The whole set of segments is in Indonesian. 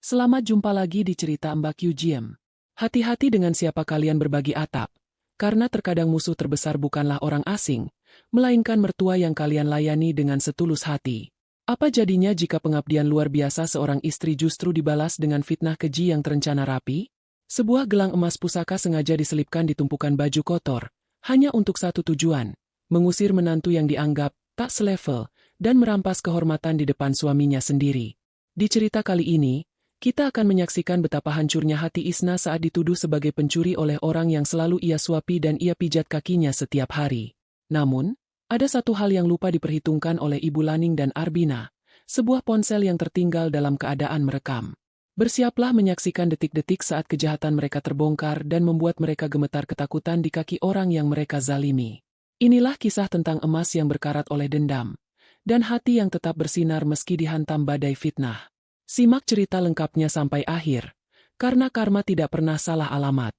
Selamat jumpa lagi di cerita Mbak Yujiem. Hati-hati dengan siapa kalian berbagi atap, karena terkadang musuh terbesar bukanlah orang asing, melainkan mertua yang kalian layani dengan setulus hati. Apa jadinya jika pengabdian luar biasa seorang istri justru dibalas dengan fitnah keji yang terencana rapi? Sebuah gelang emas pusaka sengaja diselipkan di tumpukan baju kotor, hanya untuk satu tujuan, mengusir menantu yang dianggap tak selevel, dan merampas kehormatan di depan suaminya sendiri. Di cerita kali ini, kita akan menyaksikan betapa hancurnya hati Isna saat dituduh sebagai pencuri oleh orang yang selalu ia suapi dan ia pijat kakinya setiap hari. Namun, ada satu hal yang lupa diperhitungkan oleh Ibu Laning dan Arbina, sebuah ponsel yang tertinggal dalam keadaan merekam. Bersiaplah menyaksikan detik-detik saat kejahatan mereka terbongkar dan membuat mereka gemetar ketakutan di kaki orang yang mereka zalimi. Inilah kisah tentang emas yang berkarat oleh dendam, dan hati yang tetap bersinar meski dihantam badai fitnah. Simak cerita lengkapnya sampai akhir, karena karma tidak pernah salah alamat.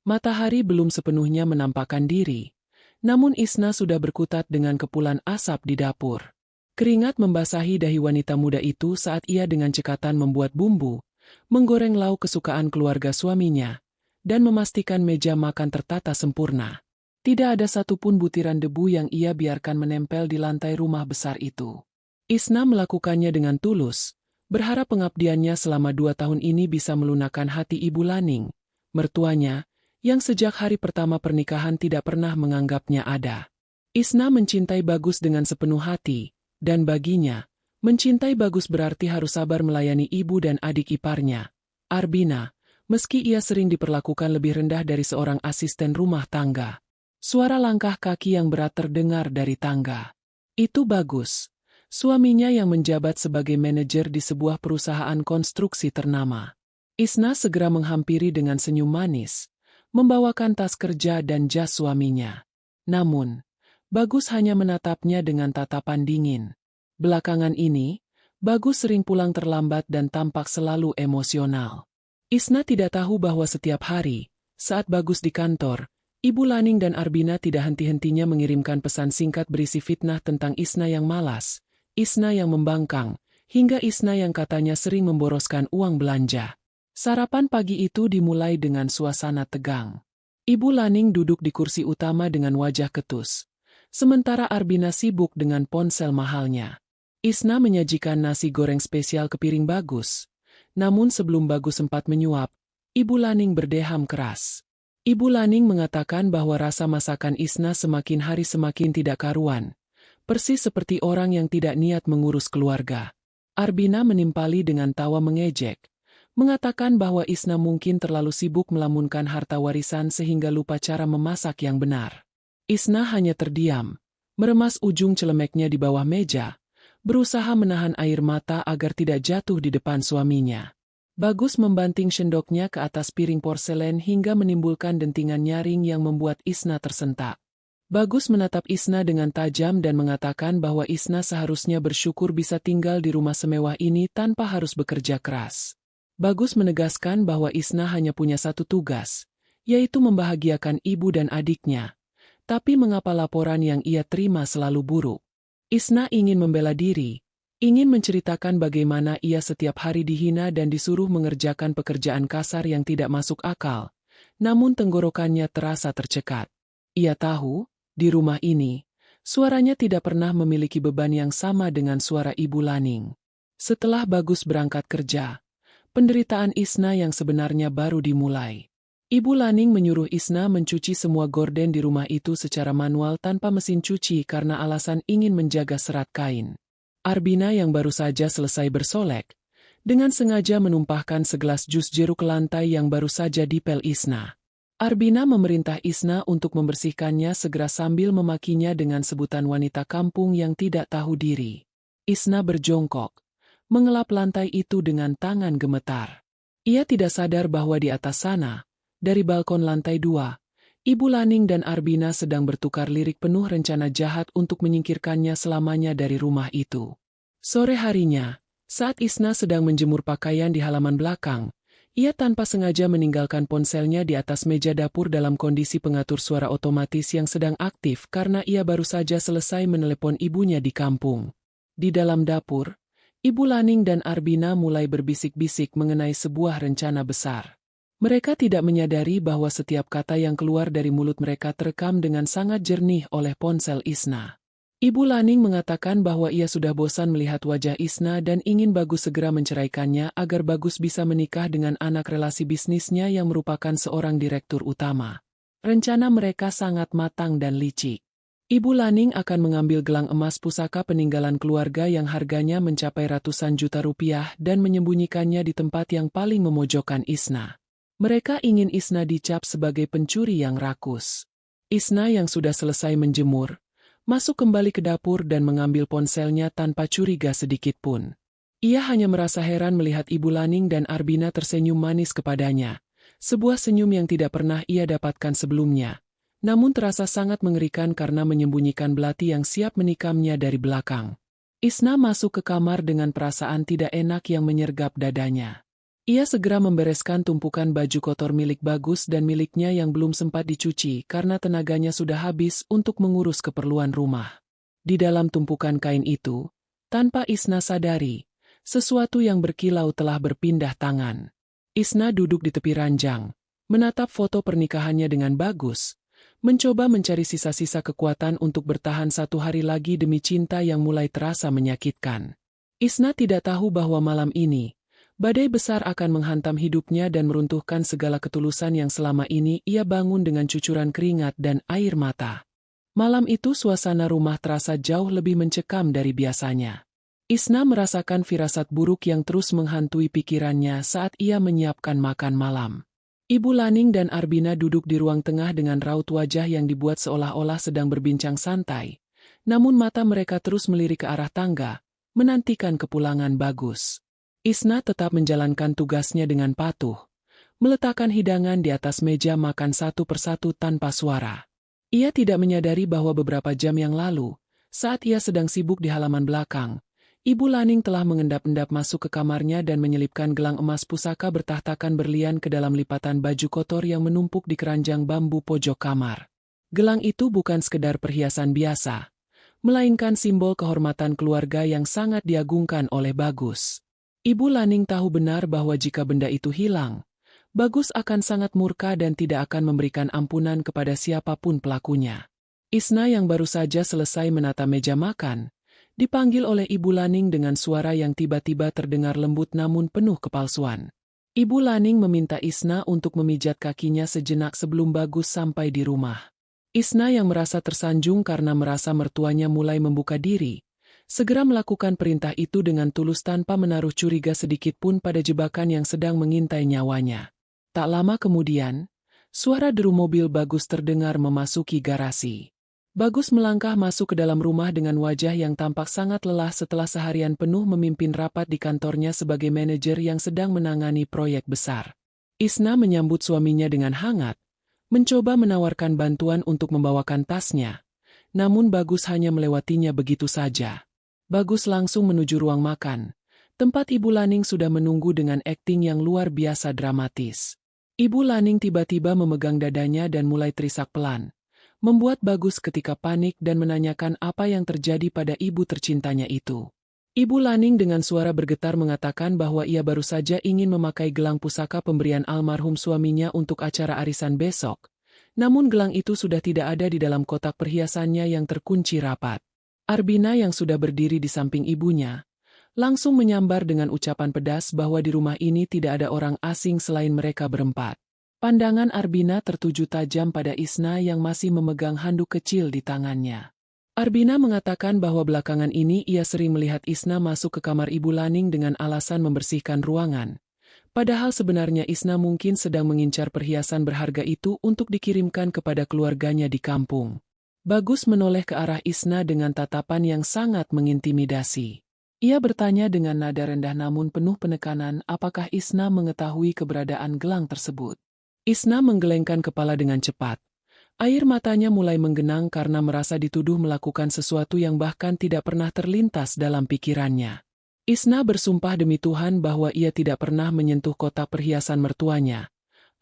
Matahari belum sepenuhnya menampakkan diri, namun Isna sudah berkutat dengan kepulan asap di dapur. Keringat membasahi dahi wanita muda itu saat ia dengan cekatan membuat bumbu, menggoreng lauk kesukaan keluarga suaminya, dan memastikan meja makan tertata sempurna. Tidak ada satupun butiran debu yang ia biarkan menempel di lantai rumah besar itu. Isna melakukannya dengan tulus, berharap pengabdiannya selama 2 tahun ini bisa melunakkan hati Ibu Laning, mertuanya, yang sejak hari pertama pernikahan tidak pernah menganggapnya ada. Isna mencintai Bagus dengan sepenuh hati, dan baginya, mencintai Bagus berarti harus sabar melayani ibu dan adik iparnya, Arbina, meski ia sering diperlakukan lebih rendah dari seorang asisten rumah tangga. Suara langkah kaki yang berat terdengar dari tangga. Itu Bagus, suaminya yang menjabat sebagai manajer di sebuah perusahaan konstruksi ternama. Isna segera menghampiri dengan senyum manis, membawakan tas kerja dan jas suaminya. Namun, Bagus hanya menatapnya dengan tatapan dingin. Belakangan ini, Bagus sering pulang terlambat dan tampak selalu emosional. Isna tidak tahu bahwa setiap hari, saat Bagus di kantor, Ibu Laning dan Arbina tidak henti-hentinya mengirimkan pesan singkat berisi fitnah tentang Isna yang malas, Isna yang membangkang, hingga Isna yang katanya sering memboroskan uang belanja. Sarapan pagi itu dimulai dengan suasana tegang. Ibu Laning duduk di kursi utama dengan wajah ketus, sementara Arbina sibuk dengan ponsel mahalnya. Isna menyajikan nasi goreng spesial ke piring Bagus, namun sebelum Bagus sempat menyuap, Ibu Laning berdeham keras. Ibu Laning mengatakan bahwa rasa masakan Isna semakin hari semakin tidak karuan, persis seperti orang yang tidak niat mengurus keluarga. Arbina menimpali dengan tawa mengejek, mengatakan bahwa Isna mungkin terlalu sibuk melamunkan harta warisan sehingga lupa cara memasak yang benar. Isna hanya terdiam, meremas ujung celemeknya di bawah meja, berusaha menahan air mata agar tidak jatuh di depan suaminya. Bagus membanting sendoknya ke atas piring porselen hingga menimbulkan dentingan nyaring yang membuat Isna tersentak. Bagus menatap Isna dengan tajam dan mengatakan bahwa Isna seharusnya bersyukur bisa tinggal di rumah semewah ini tanpa harus bekerja keras. Bagus menegaskan bahwa Isna hanya punya satu tugas, yaitu membahagiakan ibu dan adiknya. Tapi mengapa laporan yang ia terima selalu buruk? Isna ingin membela diri, ingin menceritakan bagaimana ia setiap hari dihina dan disuruh mengerjakan pekerjaan kasar yang tidak masuk akal, namun tenggorokannya terasa tercekat. Ia tahu, di rumah ini, suaranya tidak pernah memiliki beban yang sama dengan suara Ibu Laning. Setelah Bagus berangkat kerja, penderitaan Isna yang sebenarnya baru dimulai. Ibu Laning menyuruh Isna mencuci semua gorden di rumah itu secara manual tanpa mesin cuci karena alasan ingin menjaga serat kain. Arbina yang baru saja selesai bersolek, dengan sengaja menumpahkan segelas jus jeruk ke lantai yang baru saja dipel Isna. Arbina memerintah Isna untuk membersihkannya segera sambil memakinya dengan sebutan wanita kampung yang tidak tahu diri. Isna berjongkok, mengelap lantai itu dengan tangan gemetar. Ia tidak sadar bahwa di atas sana, dari balkon lantai 2, Ibu Laning dan Arbina sedang bertukar lirik penuh rencana jahat untuk menyingkirkannya selamanya dari rumah itu. Sore harinya, saat Isna sedang menjemur pakaian di halaman belakang, ia tanpa sengaja meninggalkan ponselnya di atas meja dapur dalam kondisi pengatur suara otomatis yang sedang aktif karena ia baru saja selesai menelepon ibunya di kampung. Di dalam dapur, Ibu Laning dan Arbina mulai berbisik-bisik mengenai sebuah rencana besar. Mereka tidak menyadari bahwa setiap kata yang keluar dari mulut mereka terekam dengan sangat jernih oleh ponsel Isna. Ibu Laning mengatakan bahwa ia sudah bosan melihat wajah Isna dan ingin Bagus segera menceraikannya agar Bagus bisa menikah dengan anak relasi bisnisnya yang merupakan seorang direktur utama. Rencana mereka sangat matang dan licik. Ibu Laning akan mengambil gelang emas pusaka peninggalan keluarga yang harganya mencapai ratusan juta rupiah dan menyembunyikannya di tempat yang paling memojokkan Isna. Mereka ingin Isna dicap sebagai pencuri yang rakus. Isna yang sudah selesai menjemur, masuk kembali ke dapur dan mengambil ponselnya tanpa curiga sedikit pun. Ia hanya merasa heran melihat Ibu Laning dan Arbina tersenyum manis kepadanya. Sebuah senyum yang tidak pernah ia dapatkan sebelumnya. Namun terasa sangat mengerikan karena menyembunyikan belati yang siap menikamnya dari belakang. Isna masuk ke kamar dengan perasaan tidak enak yang menyergap dadanya. Ia segera membereskan tumpukan baju kotor milik Bagus dan miliknya yang belum sempat dicuci karena tenaganya sudah habis untuk mengurus keperluan rumah. Di dalam tumpukan kain itu, tanpa Isna sadari, sesuatu yang berkilau telah berpindah tangan. Isna duduk di tepi ranjang, menatap foto pernikahannya dengan Bagus, mencoba mencari sisa-sisa kekuatan untuk bertahan satu hari lagi demi cinta yang mulai terasa menyakitkan. Isna tidak tahu bahwa malam ini, badai besar akan menghantam hidupnya dan meruntuhkan segala ketulusan yang selama ini ia bangun dengan cucuran keringat dan air mata. Malam itu suasana rumah terasa jauh lebih mencekam dari biasanya. Isna merasakan firasat buruk yang terus menghantui pikirannya saat ia menyiapkan makan malam. Ibu Laning dan Arbina duduk di ruang tengah dengan raut wajah yang dibuat seolah-olah sedang berbincang santai. Namun mata mereka terus melirik ke arah tangga, menantikan kepulangan Bagus. Isna tetap menjalankan tugasnya dengan patuh, meletakkan hidangan di atas meja makan satu persatu tanpa suara. Ia tidak menyadari bahwa beberapa jam yang lalu, saat ia sedang sibuk di halaman belakang, Ibu Laning telah mengendap-endap masuk ke kamarnya dan menyelipkan gelang emas pusaka bertahtakan berlian ke dalam lipatan baju kotor yang menumpuk di keranjang bambu pojok kamar. Gelang itu bukan sekedar perhiasan biasa, melainkan simbol kehormatan keluarga yang sangat diagungkan oleh Bagus. Ibu Laning tahu benar bahwa jika benda itu hilang, Bagus akan sangat murka dan tidak akan memberikan ampunan kepada siapapun pelakunya. Isna yang baru saja selesai menata meja makan, dipanggil oleh Ibu Laning dengan suara yang tiba-tiba terdengar lembut namun penuh kepalsuan. Ibu Laning meminta Isna untuk memijat kakinya sejenak sebelum Bagus sampai di rumah. Isna yang merasa tersanjung karena merasa mertuanya mulai membuka diri, segera melakukan perintah itu dengan tulus tanpa menaruh curiga sedikit pun pada jebakan yang sedang mengintai nyawanya. Tak lama kemudian, suara deru mobil Bagus terdengar memasuki garasi. Bagus melangkah masuk ke dalam rumah dengan wajah yang tampak sangat lelah setelah seharian penuh memimpin rapat di kantornya sebagai manajer yang sedang menangani proyek besar. Isna menyambut suaminya dengan hangat, mencoba menawarkan bantuan untuk membawakan tasnya, namun Bagus hanya melewatinya begitu saja. Bagus langsung menuju ruang makan, tempat Ibu Laning sudah menunggu dengan akting yang luar biasa dramatis. Ibu Laning tiba-tiba memegang dadanya dan mulai terisak pelan, membuat Bagus ketika panik dan menanyakan apa yang terjadi pada ibu tercintanya itu. Ibu Laning dengan suara bergetar mengatakan bahwa ia baru saja ingin memakai gelang pusaka pemberian almarhum suaminya untuk acara arisan besok, namun gelang itu sudah tidak ada di dalam kotak perhiasannya yang terkunci rapat. Arbina yang sudah berdiri di samping ibunya, langsung menyambar dengan ucapan pedas bahwa di rumah ini tidak ada orang asing selain mereka berempat. Pandangan Arbina tertuju tajam pada Isna yang masih memegang handuk kecil di tangannya. Arbina mengatakan bahwa belakangan ini ia sering melihat Isna masuk ke kamar Ibu Laning dengan alasan membersihkan ruangan. Padahal sebenarnya Isna mungkin sedang mengincar perhiasan berharga itu untuk dikirimkan kepada keluarganya di kampung. Bagus menoleh ke arah Isna dengan tatapan yang sangat mengintimidasi. Ia bertanya dengan nada rendah namun penuh penekanan apakah Isna mengetahui keberadaan gelang tersebut. Isna menggelengkan kepala dengan cepat. Air matanya mulai menggenang karena merasa dituduh melakukan sesuatu yang bahkan tidak pernah terlintas dalam pikirannya. Isna bersumpah demi Tuhan bahwa ia tidak pernah menyentuh kotak perhiasan mertuanya,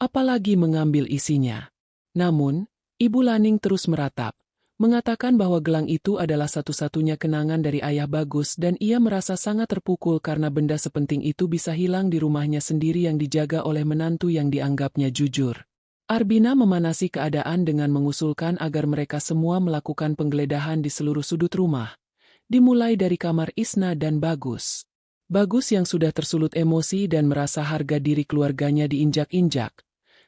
apalagi mengambil isinya. Namun, Ibu Laning terus meratap, mengatakan bahwa gelang itu adalah satu-satunya kenangan dari ayah Bagus dan ia merasa sangat terpukul karena benda sepenting itu bisa hilang di rumahnya sendiri yang dijaga oleh menantu yang dianggapnya jujur. Arbina memanasi keadaan dengan mengusulkan agar mereka semua melakukan penggeledahan di seluruh sudut rumah, dimulai dari kamar Isna dan Bagus. Bagus yang sudah tersulut emosi dan merasa harga diri keluarganya diinjak-injak,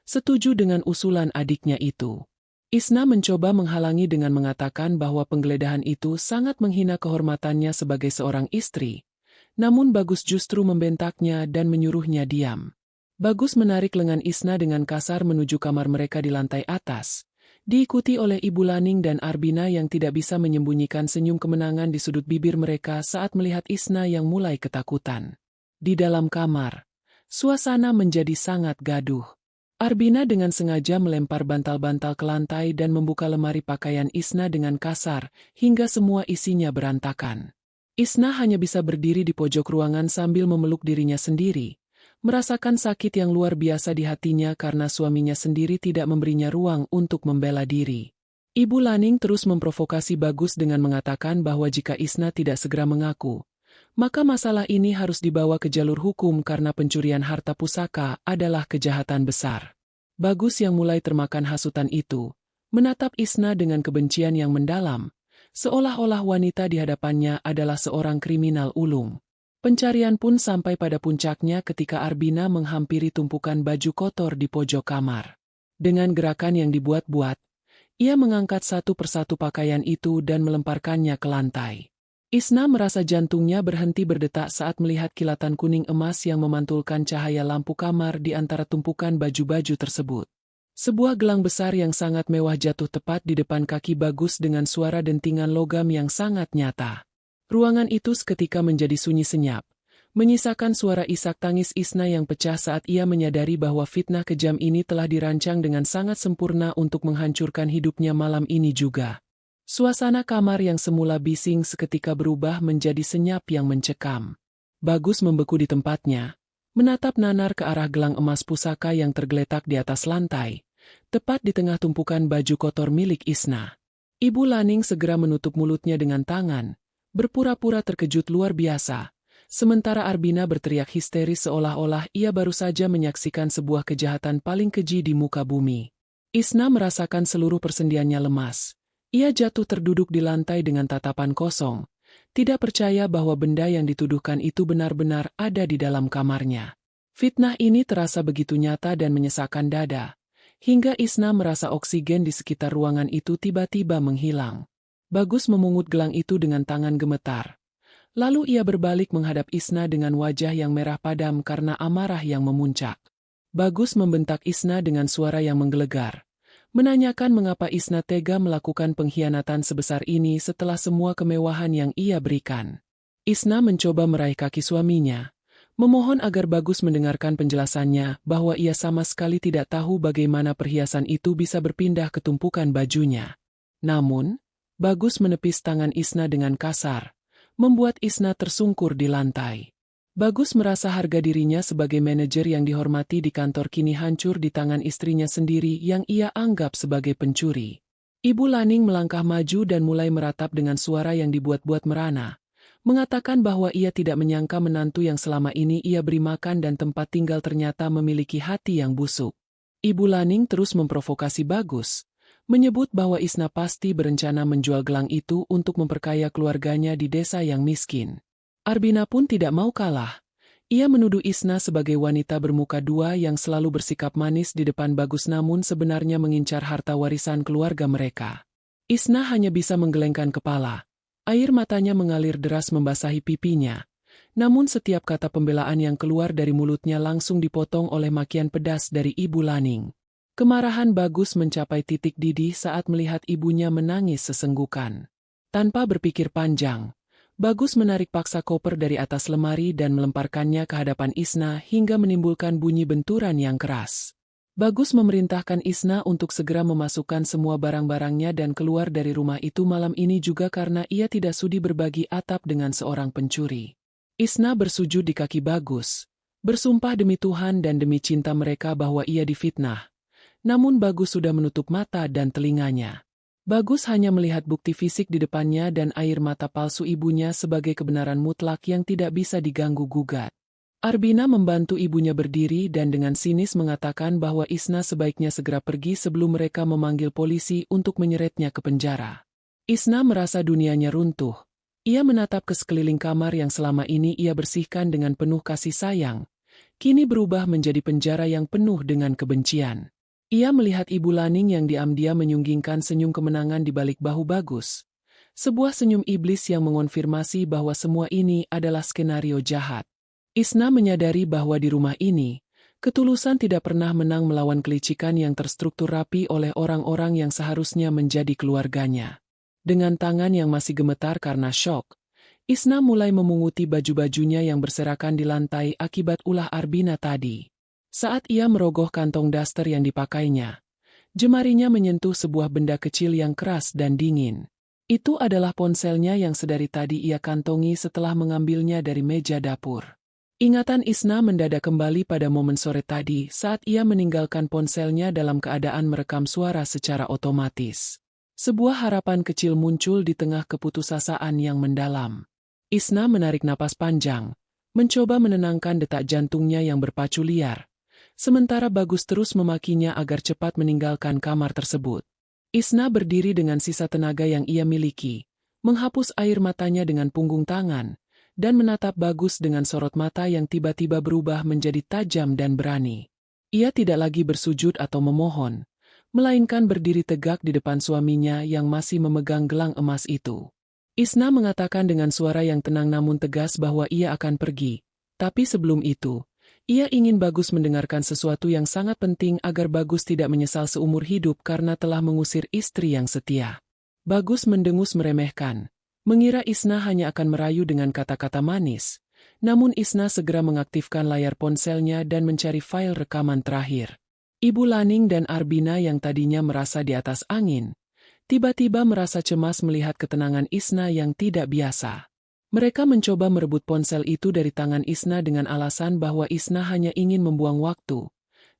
setuju dengan usulan adiknya itu. Isna mencoba menghalangi dengan mengatakan bahwa penggeledahan itu sangat menghina kehormatannya sebagai seorang istri. Namun Bagus justru membentaknya dan menyuruhnya diam. Bagus menarik lengan Isna dengan kasar menuju kamar mereka di lantai atas, diikuti oleh Ibu Laning dan Arbina yang tidak bisa menyembunyikan senyum kemenangan di sudut bibir mereka saat melihat Isna yang mulai ketakutan. Di dalam kamar, suasana menjadi sangat gaduh. Arbina dengan sengaja melempar bantal-bantal ke lantai dan membuka lemari pakaian Isna dengan kasar, hingga semua isinya berantakan. Isna hanya bisa berdiri di pojok ruangan sambil memeluk dirinya sendiri, merasakan sakit yang luar biasa di hatinya karena suaminya sendiri tidak memberinya ruang untuk membela diri. Ibu Laning terus memprovokasi Bagus dengan mengatakan bahwa jika Isna tidak segera mengaku, maka masalah ini harus dibawa ke jalur hukum karena pencurian harta pusaka adalah kejahatan besar. Bagus yang mulai termakan hasutan itu, menatap Isna dengan kebencian yang mendalam, seolah-olah wanita di hadapannya adalah seorang kriminal ulung. Pencarian pun sampai pada puncaknya ketika Arbina menghampiri tumpukan baju kotor di pojok kamar. Dengan gerakan yang dibuat-buat, ia mengangkat satu persatu pakaian itu dan melemparkannya ke lantai. Isna merasa jantungnya berhenti berdetak saat melihat kilatan kuning emas yang memantulkan cahaya lampu kamar di antara tumpukan baju-baju tersebut. Sebuah gelang besar yang sangat mewah jatuh tepat di depan kaki Bagus dengan suara dentingan logam yang sangat nyata. Ruangan itu seketika menjadi sunyi senyap, menyisakan suara isak tangis Isna yang pecah saat ia menyadari bahwa fitnah kejam ini telah dirancang dengan sangat sempurna untuk menghancurkan hidupnya malam ini juga. Suasana kamar yang semula bising seketika berubah menjadi senyap yang mencekam. Bagus membeku di tempatnya, menatap nanar ke arah gelang emas pusaka yang tergeletak di atas lantai, tepat di tengah tumpukan baju kotor milik Isna. Ibu Laning segera menutup mulutnya dengan tangan, berpura-pura terkejut luar biasa, sementara Arbina berteriak histeris seolah-olah ia baru saja menyaksikan sebuah kejahatan paling keji di muka bumi. Isna merasakan seluruh persendiannya lemas. Ia jatuh terduduk di lantai dengan tatapan kosong, tidak percaya bahwa benda yang dituduhkan itu benar-benar ada di dalam kamarnya. Fitnah ini terasa begitu nyata dan menyesakkan dada, hingga Isna merasa oksigen di sekitar ruangan itu tiba-tiba menghilang. Bagus memungut gelang itu dengan tangan gemetar. Lalu ia berbalik menghadap Isna dengan wajah yang merah padam karena amarah yang memuncak. Bagus membentak Isna dengan suara yang menggelegar, menanyakan mengapa Isna tega melakukan pengkhianatan sebesar ini setelah semua kemewahan yang ia berikan. Isna mencoba meraih kaki suaminya, memohon agar Bagus mendengarkan penjelasannya bahwa ia sama sekali tidak tahu bagaimana perhiasan itu bisa berpindah ke tumpukan bajunya. Namun, Bagus menepis tangan Isna dengan kasar, membuat Isna tersungkur di lantai. Bagus merasa harga dirinya sebagai manajer yang dihormati di kantor kini hancur di tangan istrinya sendiri yang ia anggap sebagai pencuri. Ibu Laning melangkah maju dan mulai meratap dengan suara yang dibuat-buat merana, mengatakan bahwa ia tidak menyangka menantu yang selama ini ia beri makan dan tempat tinggal ternyata memiliki hati yang busuk. Ibu Laning terus memprovokasi Bagus, menyebut bahwa Isna pasti berencana menjual gelang itu untuk memperkaya keluarganya di desa yang miskin. Arbina pun tidak mau kalah. Ia menuduh Isna sebagai wanita bermuka dua yang selalu bersikap manis di depan Bagus namun sebenarnya mengincar harta warisan keluarga mereka. Isna hanya bisa menggelengkan kepala. Air matanya mengalir deras membasahi pipinya. Namun setiap kata pembelaan yang keluar dari mulutnya langsung dipotong oleh makian pedas dari Ibu Laning. Kemarahan Bagus mencapai titik didih saat melihat ibunya menangis sesenggukan. Tanpa berpikir panjang, Bagus menarik paksa koper dari atas lemari dan melemparkannya ke hadapan Isna hingga menimbulkan bunyi benturan yang keras. Bagus memerintahkan Isna untuk segera memasukkan semua barang-barangnya dan keluar dari rumah itu malam ini juga karena ia tidak sudi berbagi atap dengan seorang pencuri. Isna bersujud di kaki Bagus, bersumpah demi Tuhan dan demi cinta mereka bahwa ia difitnah. Namun Bagus sudah menutup mata dan telinganya. Bagus hanya melihat bukti fisik di depannya dan air mata palsu ibunya sebagai kebenaran mutlak yang tidak bisa diganggu-gugat. Arbina membantu ibunya berdiri dan dengan sinis mengatakan bahwa Isna sebaiknya segera pergi sebelum mereka memanggil polisi untuk menyeretnya ke penjara. Isna merasa dunianya runtuh. Ia menatap ke sekeliling kamar yang selama ini ia bersihkan dengan penuh kasih sayang. Kini berubah menjadi penjara yang penuh dengan kebencian. Ia melihat Ibu Laning yang diam-diam menyunggingkan senyum kemenangan di balik bahu Bagus. Sebuah senyum iblis yang mengonfirmasi bahwa semua ini adalah skenario jahat. Isna menyadari bahwa di rumah ini, ketulusan tidak pernah menang melawan kelicikan yang terstruktur rapi oleh orang-orang yang seharusnya menjadi keluarganya. Dengan tangan yang masih gemetar karena syok, Isna mulai memunguti baju-bajunya yang berserakan di lantai akibat ulah Arbina tadi. Saat ia merogoh kantong daster yang dipakainya, jemarinya menyentuh sebuah benda kecil yang keras dan dingin. Itu adalah ponselnya yang sedari tadi ia kantongi setelah mengambilnya dari meja dapur. Ingatan Isna mendadak kembali pada momen sore tadi saat ia meninggalkan ponselnya dalam keadaan merekam suara secara otomatis. Sebuah harapan kecil muncul di tengah keputusasaan yang mendalam. Isna menarik napas panjang, mencoba menenangkan detak jantungnya yang berpacu liar. Sementara Bagus terus memakinya agar cepat meninggalkan kamar tersebut. Isna berdiri dengan sisa tenaga yang ia miliki, menghapus air matanya dengan punggung tangan, dan menatap Bagus dengan sorot mata yang tiba-tiba berubah menjadi tajam dan berani. Ia tidak lagi bersujud atau memohon, melainkan berdiri tegak di depan suaminya yang masih memegang gelang emas itu. Isna mengatakan dengan suara yang tenang namun tegas bahwa ia akan pergi, tapi sebelum itu, ia ingin Bagus mendengarkan sesuatu yang sangat penting agar Bagus tidak menyesal seumur hidup karena telah mengusir istri yang setia. Bagus mendengus meremehkan, mengira Isna hanya akan merayu dengan kata-kata manis. Namun Isna segera mengaktifkan layar ponselnya dan mencari file rekaman terakhir. Ibu Laning dan Arbina yang tadinya merasa di atas angin, tiba-tiba merasa cemas melihat ketenangan Isna yang tidak biasa. Mereka mencoba merebut ponsel itu dari tangan Isna dengan alasan bahwa Isna hanya ingin membuang waktu.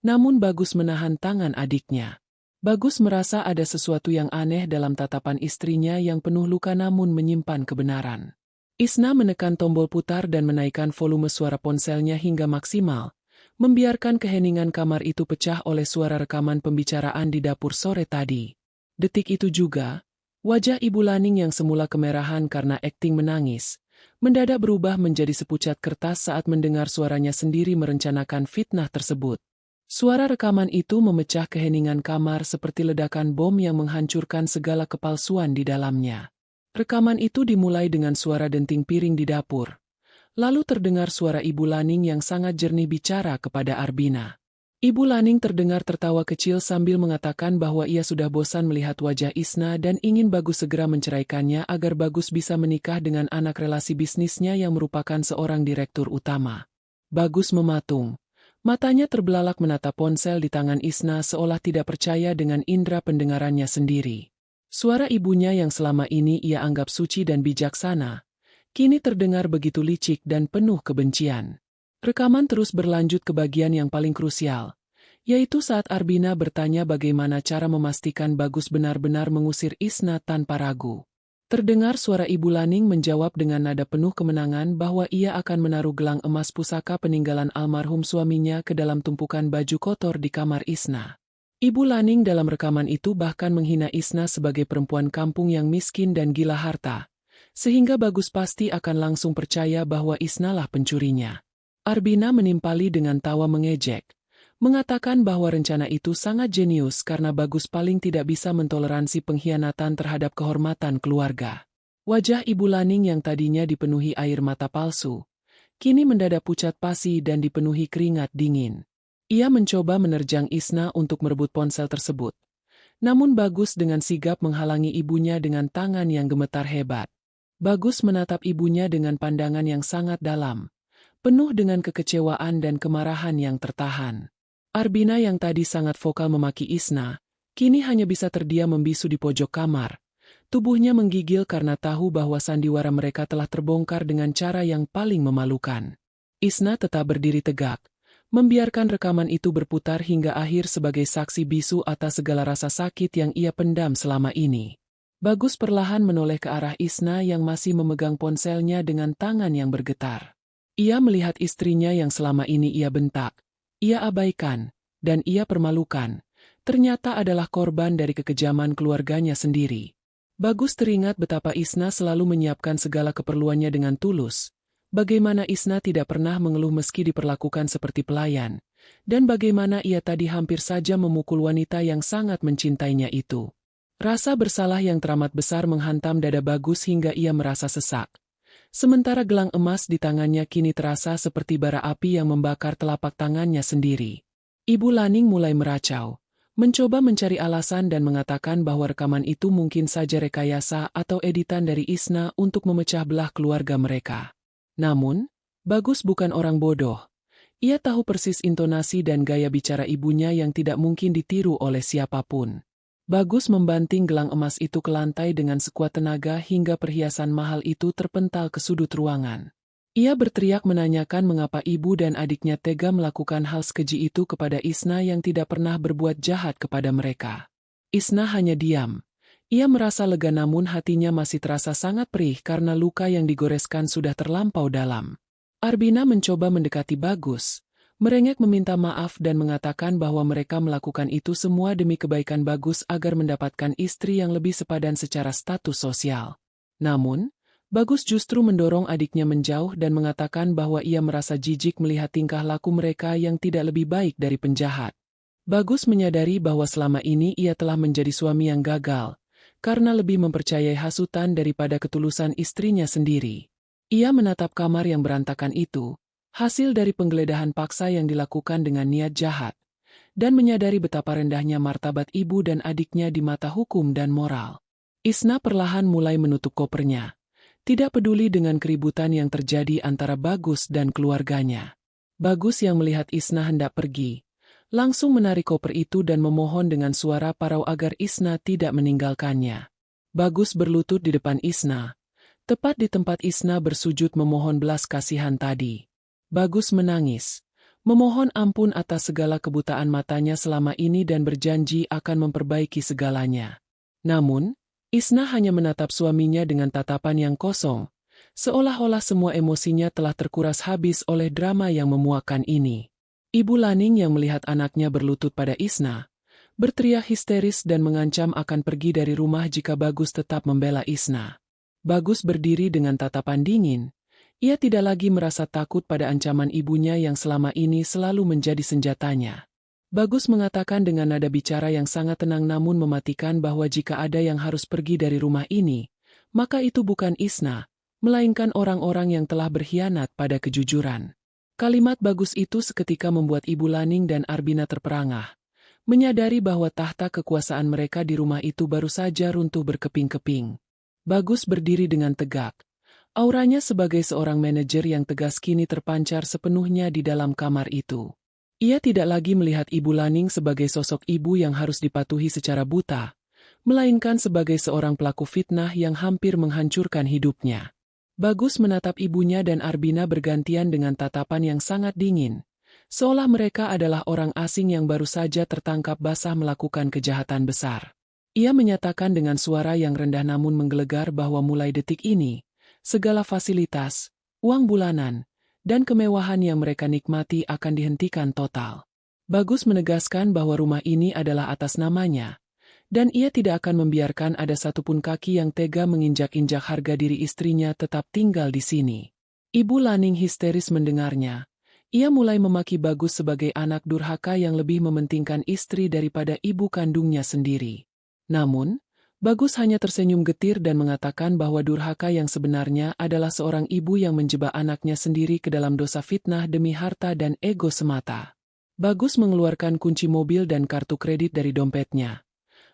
Namun Bagus menahan tangan adiknya. Bagus merasa ada sesuatu yang aneh dalam tatapan istrinya yang penuh luka namun menyimpan kebenaran. Isna menekan tombol putar dan menaikkan volume suara ponselnya hingga maksimal, membiarkan keheningan kamar itu pecah oleh suara rekaman pembicaraan di dapur sore tadi. Detik itu juga, wajah Ibu Laning yang semula kemerahan karena akting menangis, mendadak berubah menjadi sepucat kertas saat mendengar suaranya sendiri merencanakan fitnah tersebut. Suara rekaman itu memecah keheningan kamar seperti ledakan bom yang menghancurkan segala kepalsuan di dalamnya. Rekaman itu dimulai dengan suara denting piring di dapur. Lalu terdengar suara Ibu Laning yang sangat jernih bicara kepada Arbina. Ibu Laning terdengar tertawa kecil sambil mengatakan bahwa ia sudah bosan melihat wajah Isna dan ingin Bagus segera menceraikannya agar Bagus bisa menikah dengan anak relasi bisnisnya yang merupakan seorang direktur utama. Bagus mematung. Matanya terbelalak menatap ponsel di tangan Isna seolah tidak percaya dengan indera pendengarannya sendiri. Suara ibunya yang selama ini ia anggap suci dan bijaksana, kini terdengar begitu licik dan penuh kebencian. Rekaman terus berlanjut ke bagian yang paling krusial, yaitu saat Arbina bertanya bagaimana cara memastikan Bagus benar-benar mengusir Isna tanpa ragu. Terdengar suara Ibu Laning menjawab dengan nada penuh kemenangan bahwa ia akan menaruh gelang emas pusaka peninggalan almarhum suaminya ke dalam tumpukan baju kotor di kamar Isna. Ibu Laning dalam rekaman itu bahkan menghina Isna sebagai perempuan kampung yang miskin dan gila harta, sehingga Bagus pasti akan langsung percaya bahwa Isnalah pencurinya. Arbina menimpali dengan tawa mengejek, mengatakan bahwa rencana itu sangat jenius karena Bagus paling tidak bisa mentoleransi pengkhianatan terhadap kehormatan keluarga. Wajah Ibu Laning yang tadinya dipenuhi air mata palsu, kini mendadak pucat pasi dan dipenuhi keringat dingin. Ia mencoba menerjang Isna untuk merebut ponsel tersebut. Namun Bagus dengan sigap menghalangi ibunya dengan tangan yang gemetar hebat. Bagus menatap ibunya dengan pandangan yang sangat dalam, penuh dengan kekecewaan dan kemarahan yang tertahan. Arbina yang tadi sangat vokal memaki Isna, kini hanya bisa terdiam membisu di pojok kamar. Tubuhnya menggigil karena tahu bahwa sandiwara mereka telah terbongkar dengan cara yang paling memalukan. Isna tetap berdiri tegak, membiarkan rekaman itu berputar hingga akhir sebagai saksi bisu atas segala rasa sakit yang ia pendam selama ini. Bagus perlahan menoleh ke arah Isna yang masih memegang ponselnya dengan tangan yang bergetar. Ia melihat istrinya yang selama ini ia bentak, ia abaikan, dan ia permalukan. Ternyata adalah korban dari kekejaman keluarganya sendiri. Bagus teringat betapa Isna selalu menyiapkan segala keperluannya dengan tulus. Bagaimana Isna tidak pernah mengeluh meski diperlakukan seperti pelayan. Dan bagaimana ia tadi hampir saja memukul wanita yang sangat mencintainya itu. Rasa bersalah yang teramat besar menghantam dada Bagus hingga ia merasa sesak. Sementara gelang emas di tangannya kini terasa seperti bara api yang membakar telapak tangannya sendiri. Ibu Laning mulai meracau. Mencoba mencari alasan dan mengatakan bahwa rekaman itu mungkin saja rekayasa atau editan dari Isna untuk memecah belah keluarga mereka. Namun, Bagus bukan orang bodoh. Ia tahu persis intonasi dan gaya bicara ibunya yang tidak mungkin ditiru oleh siapapun. Bagus membanting gelang emas itu ke lantai dengan sekuat tenaga hingga perhiasan mahal itu terpental ke sudut ruangan. Ia berteriak menanyakan mengapa ibu dan adiknya tega melakukan hal sekeji itu kepada Isna yang tidak pernah berbuat jahat kepada mereka. Isna hanya diam. Ia merasa lega namun hatinya masih terasa sangat perih karena luka yang digoreskan sudah terlampau dalam. Arbina mencoba mendekati Bagus, merengek meminta maaf dan mengatakan bahwa mereka melakukan itu semua demi kebaikan Bagus agar mendapatkan istri yang lebih sepadan secara status sosial. Namun, Bagus justru mendorong adiknya menjauh dan mengatakan bahwa ia merasa jijik melihat tingkah laku mereka yang tidak lebih baik dari penjahat. Bagus menyadari bahwa selama ini ia telah menjadi suami yang gagal, karena lebih mempercayai hasutan daripada ketulusan istrinya sendiri. Ia menatap kamar yang berantakan itu, hasil dari penggeledahan paksa yang dilakukan dengan niat jahat, dan menyadari betapa rendahnya martabat ibu dan adiknya di mata hukum dan moral. Isna perlahan mulai menutup kopernya, tidak peduli dengan keributan yang terjadi antara Bagus dan keluarganya. Bagus yang melihat Isna hendak pergi, langsung menarik koper itu dan memohon dengan suara parau agar Isna tidak meninggalkannya. Bagus berlutut di depan Isna, tepat di tempat Isna bersujud memohon belas kasihan tadi. Bagus menangis, memohon ampun atas segala kebutaan matanya selama ini dan berjanji akan memperbaiki segalanya. Namun, Isna hanya menatap suaminya dengan tatapan yang kosong, seolah-olah semua emosinya telah terkuras habis oleh drama yang memuakkan ini. Ibu Laning yang melihat anaknya berlutut pada Isna, berteriak histeris dan mengancam akan pergi dari rumah jika Bagus tetap membela Isna. Bagus berdiri dengan tatapan dingin. Ia tidak lagi merasa takut pada ancaman ibunya yang selama ini selalu menjadi senjatanya. Bagus mengatakan dengan nada bicara yang sangat tenang namun mematikan bahwa jika ada yang harus pergi dari rumah ini, maka itu bukan Isna, melainkan orang-orang yang telah berkhianat pada kejujuran. Kalimat Bagus itu seketika membuat Ibu Laning dan Arbina terperangah, menyadari bahwa tahta kekuasaan mereka di rumah itu baru saja runtuh berkeping-keping. Bagus berdiri dengan tegak. Auranya sebagai seorang manajer yang tegas kini terpancar sepenuhnya di dalam kamar itu. Ia tidak lagi melihat Ibu Laning sebagai sosok ibu yang harus dipatuhi secara buta, melainkan sebagai seorang pelaku fitnah yang hampir menghancurkan hidupnya. Bagus menatap ibunya dan Arbina bergantian dengan tatapan yang sangat dingin, seolah mereka adalah orang asing yang baru saja tertangkap basah melakukan kejahatan besar. Ia menyatakan dengan suara yang rendah namun menggelegar bahwa mulai detik ini, segala fasilitas, uang bulanan, dan kemewahan yang mereka nikmati akan dihentikan total. Bagus menegaskan bahwa rumah ini adalah atas namanya, dan ia tidak akan membiarkan ada satupun kaki yang tega menginjak-injak harga diri istrinya tetap tinggal di sini. Ibu Laning histeris mendengarnya. Ia mulai memaki Bagus sebagai anak durhaka yang lebih mementingkan istri daripada ibu kandungnya sendiri. Namun, Bagus hanya tersenyum getir dan mengatakan bahwa durhaka yang sebenarnya adalah seorang ibu yang menjebak anaknya sendiri ke dalam dosa fitnah demi harta dan ego semata. Bagus mengeluarkan kunci mobil dan kartu kredit dari dompetnya.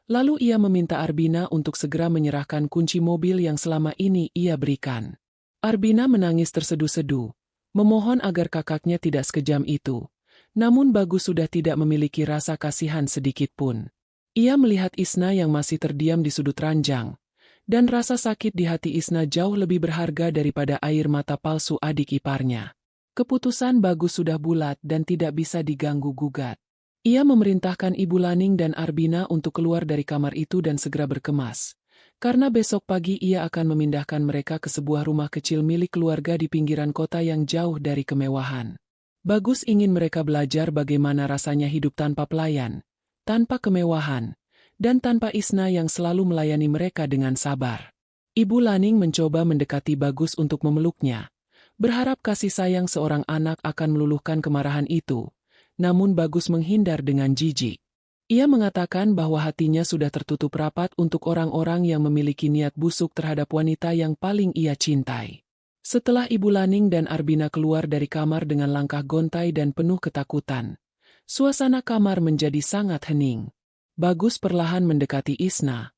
Lalu ia meminta Arbina untuk segera menyerahkan kunci mobil yang selama ini ia berikan. Arbina menangis tersedu-sedu, memohon agar kakaknya tidak sekejam itu. Namun Bagus sudah tidak memiliki rasa kasihan sedikit pun. Ia melihat Isna yang masih terdiam di sudut ranjang, dan rasa sakit di hati Isna jauh lebih berharga daripada air mata palsu adik iparnya. Keputusan Bagus sudah bulat dan tidak bisa diganggu-gugat. Ia memerintahkan Ibu Laning dan Arbina untuk keluar dari kamar itu dan segera berkemas. Karena besok pagi ia akan memindahkan mereka ke sebuah rumah kecil milik keluarga di pinggiran kota yang jauh dari kemewahan. Bagus ingin mereka belajar bagaimana rasanya hidup tanpa pelayan, tanpa kemewahan, dan tanpa Isna yang selalu melayani mereka dengan sabar. Ibu Laning mencoba mendekati Bagus untuk memeluknya, berharap kasih sayang seorang anak akan meluluhkan kemarahan itu, namun Bagus menghindar dengan jijik. Ia mengatakan bahwa hatinya sudah tertutup rapat untuk orang-orang yang memiliki niat busuk terhadap wanita yang paling ia cintai. Setelah Ibu Laning dan Arbina keluar dari kamar dengan langkah gontai dan penuh ketakutan, suasana kamar menjadi sangat hening. Bagus perlahan mendekati Isna,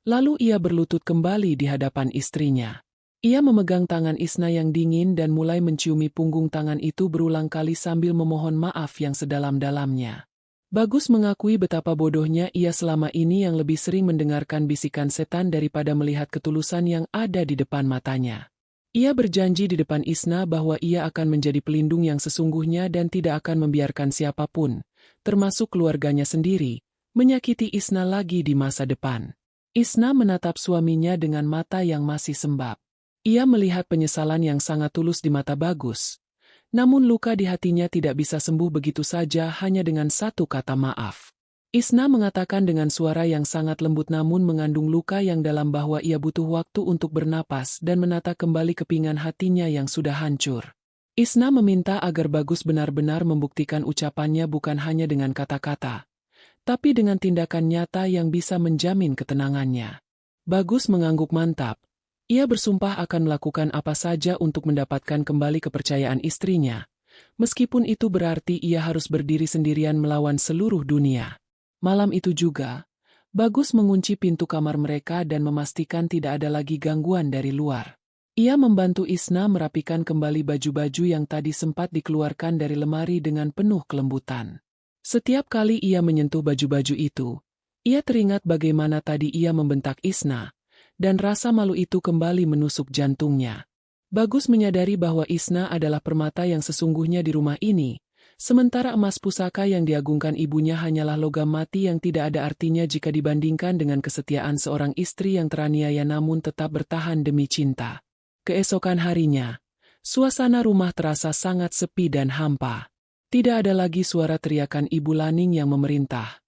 lalu ia berlutut kembali di hadapan istrinya. Ia memegang tangan Isna yang dingin dan mulai menciumi punggung tangan itu berulang kali sambil memohon maaf yang sedalam-dalamnya. Bagus mengakui betapa bodohnya ia selama ini yang lebih sering mendengarkan bisikan setan daripada melihat ketulusan yang ada di depan matanya. Ia berjanji di depan Isna bahwa ia akan menjadi pelindung yang sesungguhnya dan tidak akan membiarkan siapapun, termasuk keluarganya sendiri, menyakiti Isna lagi di masa depan. Isna menatap suaminya dengan mata yang masih sembab. Ia melihat penyesalan yang sangat tulus di mata Bagus. Namun luka di hatinya tidak bisa sembuh begitu saja hanya dengan satu kata maaf. Isna mengatakan dengan suara yang sangat lembut namun mengandung luka yang dalam bahwa ia butuh waktu untuk bernapas dan menata kembali kepingan hatinya yang sudah hancur. Isna meminta agar Bagus benar-benar membuktikan ucapannya bukan hanya dengan kata-kata, tapi dengan tindakan nyata yang bisa menjamin ketenangannya. Bagus mengangguk mantap. Ia bersumpah akan melakukan apa saja untuk mendapatkan kembali kepercayaan istrinya, meskipun itu berarti ia harus berdiri sendirian melawan seluruh dunia. Malam itu juga, Bagus mengunci pintu kamar mereka dan memastikan tidak ada lagi gangguan dari luar. Ia membantu Isna merapikan kembali baju-baju yang tadi sempat dikeluarkan dari lemari dengan penuh kelembutan. Setiap kali ia menyentuh baju-baju itu, ia teringat bagaimana tadi ia membentak Isna, dan rasa malu itu kembali menusuk jantungnya. Bagus menyadari bahwa Isna adalah permata yang sesungguhnya di rumah ini, sementara emas pusaka yang diagungkan ibunya hanyalah logam mati yang tidak ada artinya jika dibandingkan dengan kesetiaan seorang istri yang teraniaya namun tetap bertahan demi cinta. Keesokan harinya, suasana rumah terasa sangat sepi dan hampa. Tidak ada lagi suara teriakan Ibu Laning yang memerintah.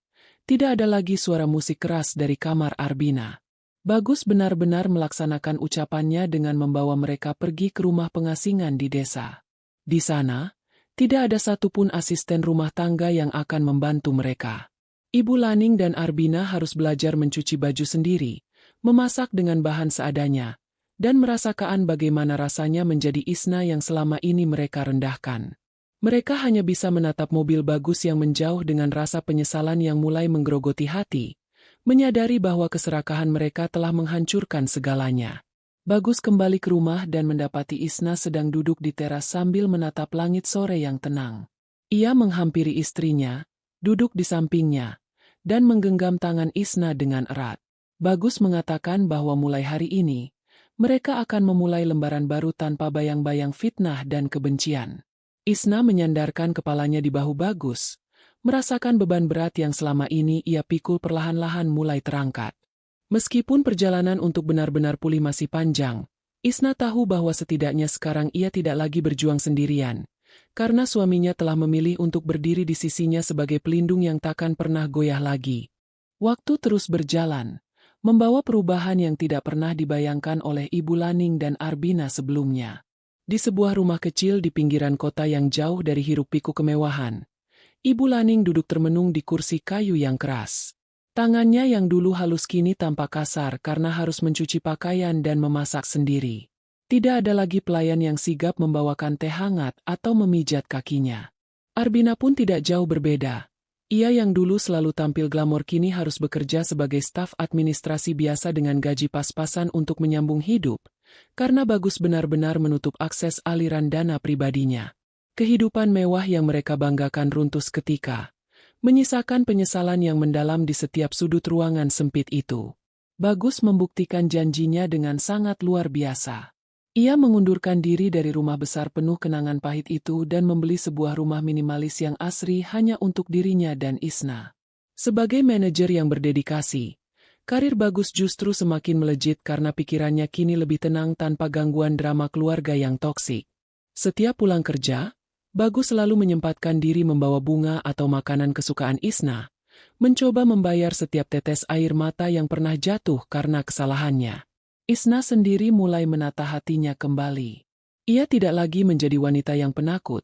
Tidak ada lagi suara musik keras dari kamar Arbina. Bagus benar-benar melaksanakan ucapannya dengan membawa mereka pergi ke rumah pengasingan di desa. Di sana, tidak ada satupun asisten rumah tangga yang akan membantu mereka. Ibu Laning dan Arbina harus belajar mencuci baju sendiri, memasak dengan bahan seadanya, dan merasakan bagaimana rasanya menjadi Isna yang selama ini mereka rendahkan. Mereka hanya bisa menatap mobil Bagus yang menjauh dengan rasa penyesalan yang mulai menggerogoti hati, menyadari bahwa keserakahan mereka telah menghancurkan segalanya. Bagus kembali ke rumah dan mendapati Isna sedang duduk di teras sambil menatap langit sore yang tenang. Ia menghampiri istrinya, duduk di sampingnya, dan menggenggam tangan Isna dengan erat. Bagus mengatakan bahwa mulai hari ini, mereka akan memulai lembaran baru tanpa bayang-bayang fitnah dan kebencian. Isna menyandarkan kepalanya di bahu Bagus, merasakan beban berat yang selama ini ia pikul perlahan-lahan mulai terangkat. Meskipun perjalanan untuk benar-benar pulih masih panjang, Isna tahu bahwa setidaknya sekarang ia tidak lagi berjuang sendirian, karena suaminya telah memilih untuk berdiri di sisinya sebagai pelindung yang takkan pernah goyah lagi. Waktu terus berjalan, membawa perubahan yang tidak pernah dibayangkan oleh Ibu Laning dan Arbina sebelumnya. Di sebuah rumah kecil di pinggiran kota yang jauh dari hiruk-pikuk kemewahan, Ibu Laning duduk termenung di kursi kayu yang keras. Tangannya yang dulu halus kini tampak kasar karena harus mencuci pakaian dan memasak sendiri. Tidak ada lagi pelayan yang sigap membawakan teh hangat atau memijat kakinya. Arbina pun tidak jauh berbeda. Ia yang dulu selalu tampil glamor kini harus bekerja sebagai staf administrasi biasa dengan gaji pas-pasan untuk menyambung hidup, karena Bagus benar-benar menutup akses aliran dana pribadinya. Kehidupan mewah yang mereka banggakan runtuh seketika, menyisakan penyesalan yang mendalam di setiap sudut ruangan sempit itu. Bagus membuktikan janjinya dengan sangat luar biasa. Ia mengundurkan diri dari rumah besar penuh kenangan pahit itu dan membeli sebuah rumah minimalis yang asri hanya untuk dirinya dan Isna. Sebagai manajer yang berdedikasi, Karir Bagus justru semakin melejit karena pikirannya kini lebih tenang tanpa gangguan drama keluarga yang toksik. Setiap pulang kerja, Bagus selalu menyempatkan diri membawa bunga atau makanan kesukaan Isna, mencoba membayar setiap tetes air mata yang pernah jatuh karena kesalahannya. Isna sendiri mulai menata hatinya kembali. Ia tidak lagi menjadi wanita yang penakut,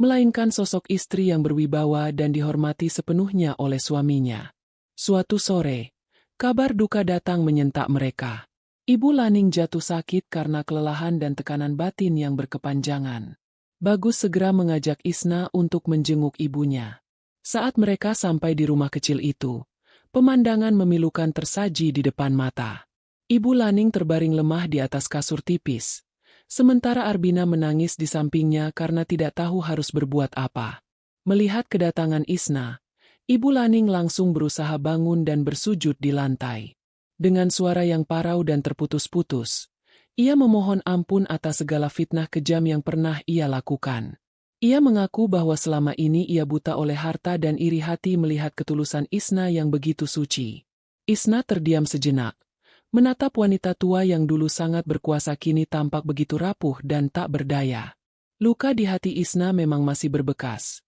melainkan sosok istri yang berwibawa dan dihormati sepenuhnya oleh suaminya. Suatu sore, kabar duka datang menyentak mereka. Ibu Laning jatuh sakit karena kelelahan dan tekanan batin yang berkepanjangan. Bagus segera mengajak Isna untuk menjenguk ibunya. Saat mereka sampai di rumah kecil itu, pemandangan memilukan tersaji di depan mata. Ibu Laning terbaring lemah di atas kasur tipis, sementara Arbina menangis di sampingnya karena tidak tahu harus berbuat apa. Melihat kedatangan Isna, Ibu Laning langsung berusaha bangun dan bersujud di lantai. Dengan suara yang parau dan terputus-putus, ia memohon ampun atas segala fitnah kejam yang pernah ia lakukan. Ia mengaku bahwa selama ini ia buta oleh harta dan iri hati melihat ketulusan Isna yang begitu suci. Isna terdiam sejenak, menatap wanita tua yang dulu sangat berkuasa kini tampak begitu rapuh dan tak berdaya. Luka di hati Isna memang masih berbekas.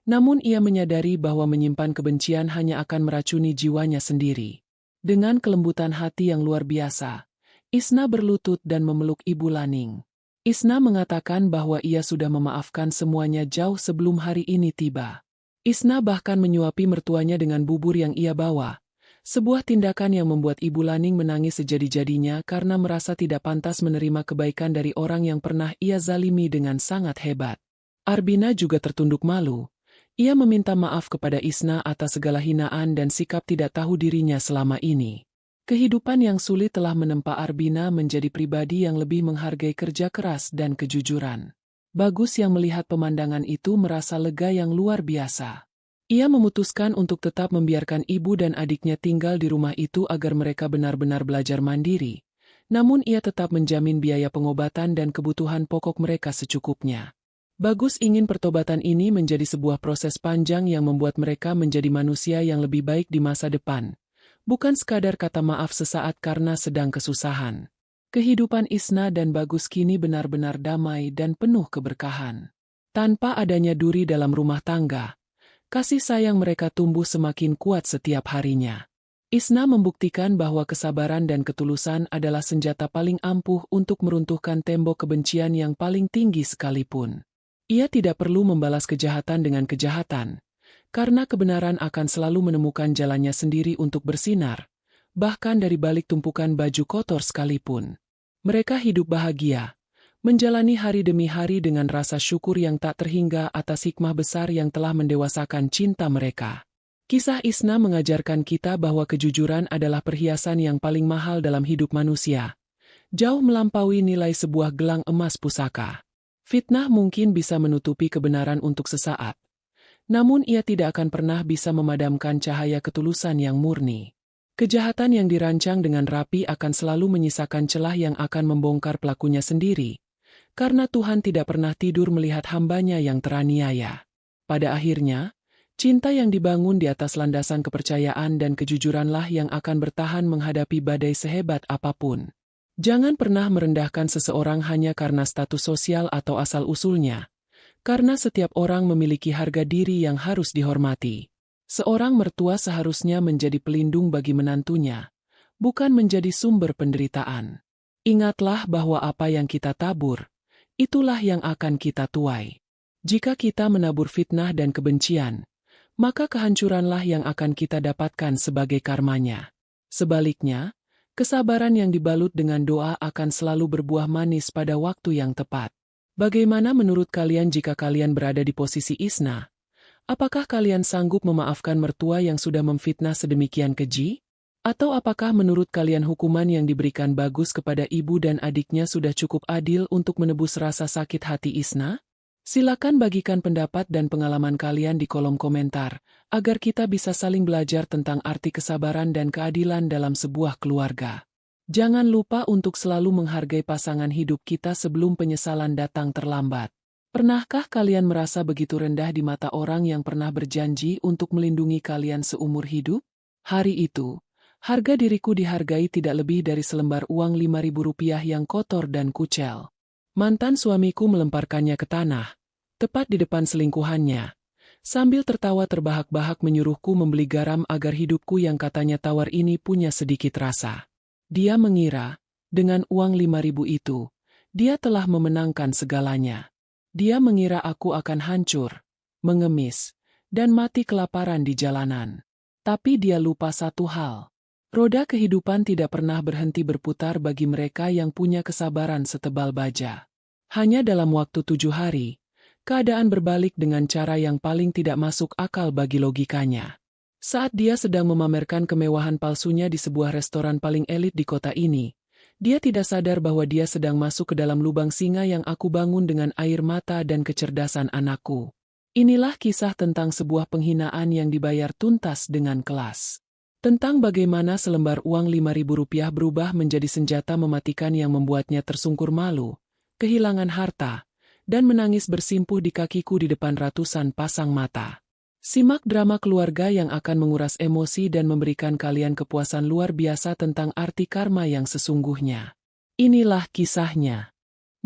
Namun ia menyadari bahwa menyimpan kebencian hanya akan meracuni jiwanya sendiri. Dengan kelembutan hati yang luar biasa, Isna berlutut dan memeluk Ibu Laning. Isna mengatakan bahwa ia sudah memaafkan semuanya jauh sebelum hari ini tiba. Isna bahkan menyuapi mertuanya dengan bubur yang ia bawa. Sebuah tindakan yang membuat Ibu Laning menangis sejadi-jadinya karena merasa tidak pantas menerima kebaikan dari orang yang pernah ia zalimi dengan sangat hebat. Arbina juga tertunduk malu. Ia meminta maaf kepada Isna atas segala hinaan dan sikap tidak tahu dirinya selama ini. Kehidupan yang sulit telah menempa Arbina menjadi pribadi yang lebih menghargai kerja keras dan kejujuran. Bagus yang melihat pemandangan itu merasa lega yang luar biasa. Ia memutuskan untuk tetap membiarkan ibu dan adiknya tinggal di rumah itu agar mereka benar-benar belajar mandiri. Namun ia tetap menjamin biaya pengobatan dan kebutuhan pokok mereka secukupnya. Bagus ingin pertobatan ini menjadi sebuah proses panjang yang membuat mereka menjadi manusia yang lebih baik di masa depan. Bukan sekadar kata maaf sesaat karena sedang kesusahan. Kehidupan Isna dan Bagus kini benar-benar damai dan penuh keberkahan. Tanpa adanya duri dalam rumah tangga, kasih sayang mereka tumbuh semakin kuat setiap harinya. Isna membuktikan bahwa kesabaran dan ketulusan adalah senjata paling ampuh untuk meruntuhkan tembok kebencian yang paling tinggi sekalipun. Ia tidak perlu membalas kejahatan dengan kejahatan, karena kebenaran akan selalu menemukan jalannya sendiri untuk bersinar, bahkan dari balik tumpukan baju kotor sekalipun. Mereka hidup bahagia, menjalani hari demi hari dengan rasa syukur yang tak terhingga atas hikmah besar yang telah mendewasakan cinta mereka. Kisah Isna mengajarkan kita bahwa kejujuran adalah perhiasan yang paling mahal dalam hidup manusia, jauh melampaui nilai sebuah gelang emas pusaka. Fitnah mungkin bisa menutupi kebenaran untuk sesaat, namun ia tidak akan pernah bisa memadamkan cahaya ketulusan yang murni. Kejahatan yang dirancang dengan rapi akan selalu menyisakan celah yang akan membongkar pelakunya sendiri, karena Tuhan tidak pernah tidur melihat hambanya yang teraniaya. Pada akhirnya, cinta yang dibangun di atas landasan kepercayaan dan kejujuranlah yang akan bertahan menghadapi badai sehebat apapun. Jangan pernah merendahkan seseorang hanya karena status sosial atau asal-usulnya. Karena setiap orang memiliki harga diri yang harus dihormati. Seorang mertua seharusnya menjadi pelindung bagi menantunya, bukan menjadi sumber penderitaan. Ingatlah bahwa apa yang kita tabur, itulah yang akan kita tuai. Jika kita menabur fitnah dan kebencian, maka kehancuranlah yang akan kita dapatkan sebagai karmanya. Sebaliknya, kesabaran yang dibalut dengan doa akan selalu berbuah manis pada waktu yang tepat. Bagaimana menurut kalian jika kalian berada di posisi Isna? Apakah kalian sanggup memaafkan mertua yang sudah memfitnah sedemikian keji? Atau apakah menurut kalian hukuman yang diberikan Bagus kepada ibu dan adiknya sudah cukup adil untuk menebus rasa sakit hati Isna? Silakan bagikan pendapat dan pengalaman kalian di kolom komentar, agar kita bisa saling belajar tentang arti kesabaran dan keadilan dalam sebuah keluarga. Jangan lupa untuk selalu menghargai pasangan hidup kita sebelum penyesalan datang terlambat. Pernahkah kalian merasa begitu rendah di mata orang yang pernah berjanji untuk melindungi kalian seumur hidup? Hari itu, Harga diriku dihargai tidak lebih dari selembar uang Rp5.000 yang kotor dan kucel. Mantan suamiku melemparkannya ke tanah, tepat di depan selingkuhannya. Sambil tertawa terbahak-bahak menyuruhku membeli garam agar hidupku yang katanya tawar ini punya sedikit rasa. Dia mengira, dengan uang 5.000 itu, dia telah memenangkan segalanya. Dia mengira aku akan hancur, mengemis, dan mati kelaparan di jalanan. Tapi dia lupa satu hal. Roda kehidupan tidak pernah berhenti berputar bagi mereka yang punya kesabaran setebal baja. Hanya dalam waktu 7 hari, keadaan berbalik dengan cara yang paling tidak masuk akal bagi logikanya. Saat dia sedang memamerkan kemewahan palsunya di sebuah restoran paling elit di kota ini, dia tidak sadar bahwa dia sedang masuk ke dalam lubang singa yang aku bangun dengan air mata dan kecerdasan anakku. Inilah kisah tentang sebuah penghinaan yang dibayar tuntas dengan kelas. Tentang bagaimana selembar uang Rp5.000 berubah menjadi senjata mematikan yang membuatnya tersungkur malu, kehilangan harta, dan menangis bersimpuh di kakiku di depan ratusan pasang mata. Simak drama keluarga yang akan menguras emosi dan memberikan kalian kepuasan luar biasa tentang arti karma yang sesungguhnya. Inilah kisahnya.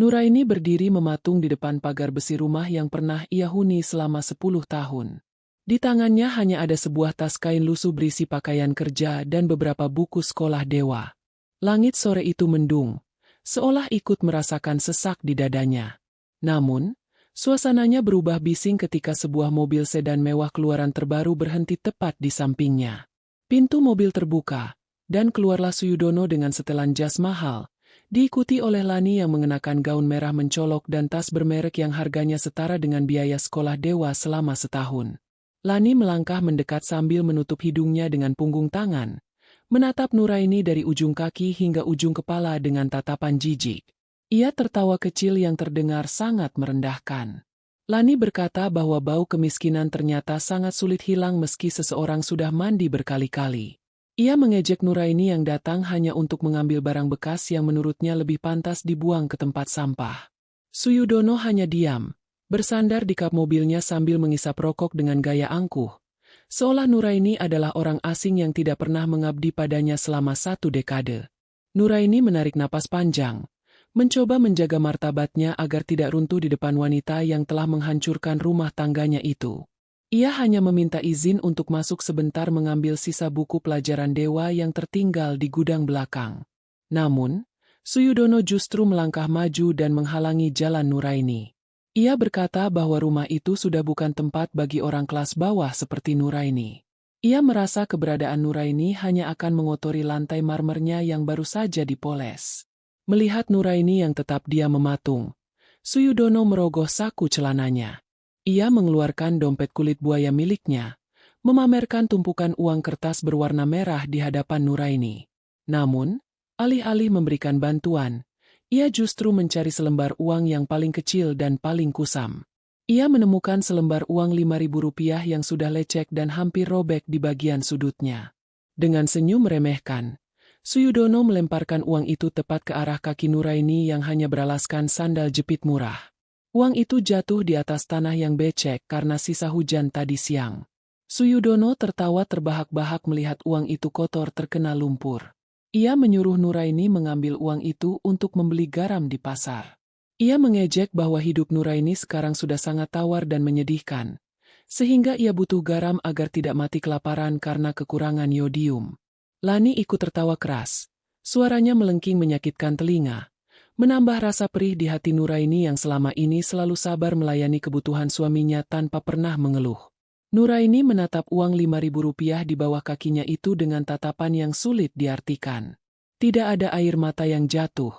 Nuraini berdiri mematung di depan pagar besi rumah yang pernah ia huni selama 10 tahun. Di tangannya hanya ada sebuah tas kain lusuh berisi pakaian kerja dan beberapa buku sekolah dewa. Langit sore itu mendung, seolah ikut merasakan sesak di dadanya. Namun, suasananya berubah bising ketika sebuah mobil sedan mewah keluaran terbaru berhenti tepat di sampingnya. Pintu mobil terbuka, dan keluarlah Suyudono dengan setelan jas mahal, diikuti oleh Lani yang mengenakan gaun merah mencolok dan tas bermerek yang harganya setara dengan biaya sekolah dewa selama setahun. Lani melangkah mendekat sambil menutup hidungnya dengan punggung tangan, menatap Nuraini dari ujung kaki hingga ujung kepala dengan tatapan jijik. Ia tertawa kecil yang terdengar sangat merendahkan. Lani berkata bahwa bau kemiskinan ternyata sangat sulit hilang meski seseorang sudah mandi berkali-kali. Ia mengejek Nuraini yang datang hanya untuk mengambil barang bekas yang menurutnya lebih pantas dibuang ke tempat sampah. Suyudono hanya diam, bersandar di kap mobilnya sambil mengisap rokok dengan gaya angkuh, seolah Nuraini adalah orang asing yang tidak pernah mengabdi padanya selama 1 dekade. Nuraini menarik napas panjang, mencoba menjaga martabatnya agar tidak runtuh di depan wanita yang telah menghancurkan rumah tangganya itu. Ia hanya meminta izin untuk masuk sebentar mengambil sisa buku pelajaran dewa yang tertinggal di gudang belakang. Namun, Suyudono justru melangkah maju dan menghalangi jalan Nuraini. Ia berkata bahwa rumah itu sudah bukan tempat bagi orang kelas bawah seperti Nuraini. Ia merasa keberadaan Nuraini hanya akan mengotori lantai marmernya yang baru saja dipoles. Melihat Nuraini yang tetap diam mematung, Suyudono merogoh saku celananya. Ia mengeluarkan dompet kulit buaya miliknya, memamerkan tumpukan uang kertas berwarna merah di hadapan Nuraini. Namun, alih-alih memberikan bantuan, ia justru mencari selembar uang yang paling kecil dan paling kusam. Ia menemukan selembar uang Rp5.000 yang sudah lecek dan hampir robek di bagian sudutnya. Dengan senyum meremehkan, Suyudono melemparkan uang itu tepat ke arah kaki Nuraini yang hanya beralaskan sandal jepit murah. Uang itu jatuh di atas tanah yang becek karena sisa hujan tadi siang. Suyudono tertawa terbahak-bahak melihat uang itu kotor terkena lumpur. Ia menyuruh Nuraini mengambil uang itu untuk membeli garam di pasar. Ia mengejek bahwa hidup Nuraini sekarang sudah sangat tawar dan menyedihkan, sehingga ia butuh garam agar tidak mati kelaparan karena kekurangan yodium. Lani ikut tertawa keras. Suaranya melengking menyakitkan telinga, menambah rasa perih di hati Nuraini yang selama ini selalu sabar melayani kebutuhan suaminya tanpa pernah mengeluh. Nuraini menatap uang Rp5.000 di bawah kakinya itu dengan tatapan yang sulit diartikan. Tidak ada air mata yang jatuh.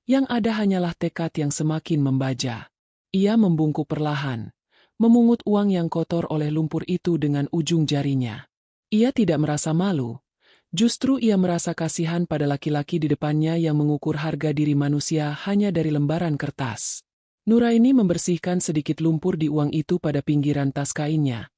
Yang ada hanyalah tekad yang semakin membaja. Ia membungkuk perlahan, memungut uang yang kotor oleh lumpur itu dengan ujung jarinya. Ia tidak merasa malu. Justru ia merasa kasihan pada laki-laki di depannya yang mengukur harga diri manusia hanya dari lembaran kertas. Nuraini membersihkan sedikit lumpur di uang itu pada pinggiran tas kainnya,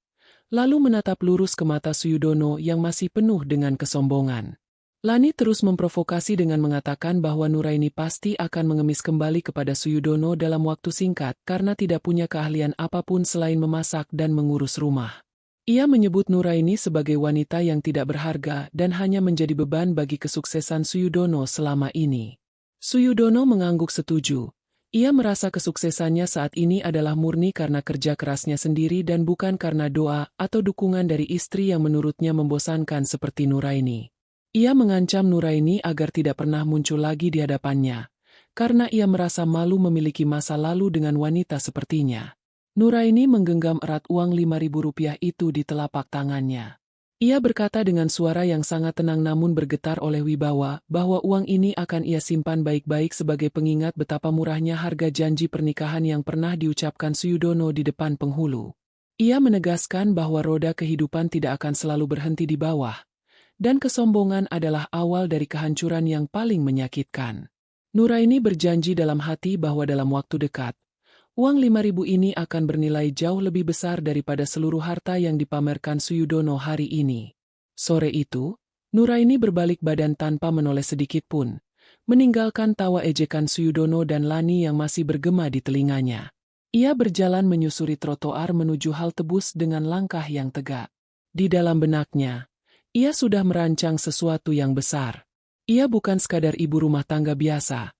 lalu menatap lurus ke mata Suyudono yang masih penuh dengan kesombongan. Lani terus memprovokasi dengan mengatakan bahwa Nuraini pasti akan mengemis kembali kepada Suyudono dalam waktu singkat karena tidak punya keahlian apapun selain memasak dan mengurus rumah. Ia menyebut Nuraini sebagai wanita yang tidak berharga dan hanya menjadi beban bagi kesuksesan Suyudono selama ini. Suyudono mengangguk setuju. Ia merasa kesuksesannya saat ini adalah murni karena kerja kerasnya sendiri dan bukan karena doa atau dukungan dari istri yang menurutnya membosankan seperti Nuraini. Ia mengancam Nuraini agar tidak pernah muncul lagi di hadapannya, karena ia merasa malu memiliki masa lalu dengan wanita sepertinya. Nuraini menggenggam erat uang Rp5.000 itu di telapak tangannya. Ia berkata dengan suara yang sangat tenang namun bergetar oleh wibawa bahwa uang ini akan ia simpan baik-baik sebagai pengingat betapa murahnya harga janji pernikahan yang pernah diucapkan Suyudono di depan penghulu. Ia menegaskan bahwa roda kehidupan tidak akan selalu berhenti di bawah, dan kesombongan adalah awal dari kehancuran yang paling menyakitkan. Nuraini berjanji dalam hati bahwa dalam waktu dekat, uang 5.000 ini akan bernilai jauh lebih besar daripada seluruh harta yang dipamerkan Suyudono hari ini. Sore itu, Nuraini berbalik badan tanpa menoleh sedikit pun, meninggalkan tawa ejekan Suyudono dan Lani yang masih bergema di telinganya. Ia berjalan menyusuri trotoar menuju halte bus dengan langkah yang tegak. Di dalam benaknya, ia sudah merancang sesuatu yang besar. Ia bukan sekadar ibu rumah tangga biasa.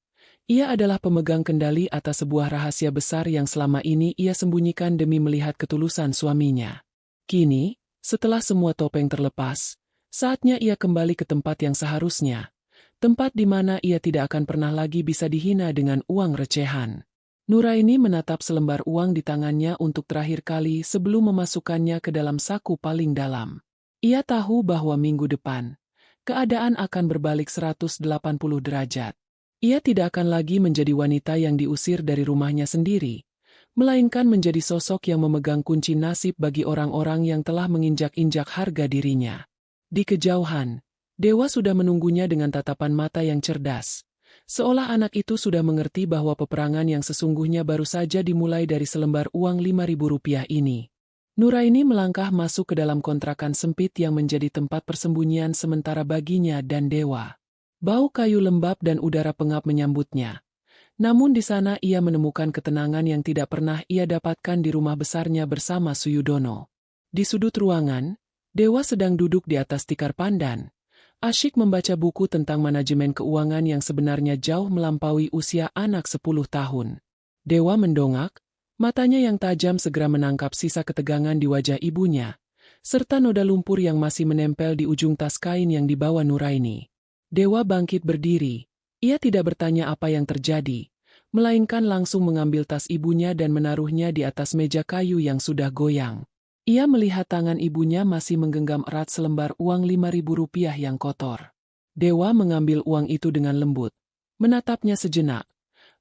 Ia adalah pemegang kendali atas sebuah rahasia besar yang selama ini ia sembunyikan demi melihat ketulusan suaminya. Kini, setelah semua topeng terlepas, saatnya ia kembali ke tempat yang seharusnya. Tempat di mana ia tidak akan pernah lagi bisa dihina dengan uang recehan. Nuraini menatap selembar uang di tangannya untuk terakhir kali sebelum memasukkannya ke dalam saku paling dalam. Ia tahu bahwa minggu depan, keadaan akan berbalik 180 derajat. Ia tidak akan lagi menjadi wanita yang diusir dari rumahnya sendiri, melainkan menjadi sosok yang memegang kunci nasib bagi orang-orang yang telah menginjak-injak harga dirinya. Di kejauhan, Dewa sudah menunggunya dengan tatapan mata yang cerdas, seolah anak itu sudah mengerti bahwa peperangan yang sesungguhnya baru saja dimulai dari selembar uang Rp5.000 ini. Nuraini melangkah masuk ke dalam kontrakan sempit yang menjadi tempat persembunyian sementara baginya dan Dewa. Bau kayu lembab dan udara pengap menyambutnya. Namun di sana ia menemukan ketenangan yang tidak pernah ia dapatkan di rumah besarnya bersama Suyudono. Di sudut ruangan, Dewa sedang duduk di atas tikar pandan, asyik membaca buku tentang manajemen keuangan yang sebenarnya jauh melampaui usia anak 10 tahun. Dewa mendongak, matanya yang tajam segera menangkap sisa ketegangan di wajah ibunya, serta noda lumpur yang masih menempel di ujung tas kain yang dibawa Nuraini. Dewa bangkit berdiri. Ia tidak bertanya apa yang terjadi, melainkan langsung mengambil tas ibunya dan menaruhnya di atas meja kayu yang sudah goyang. Ia melihat tangan ibunya masih menggenggam erat selembar uang Rp5.000 yang kotor. Dewa mengambil uang itu dengan lembut, menatapnya sejenak,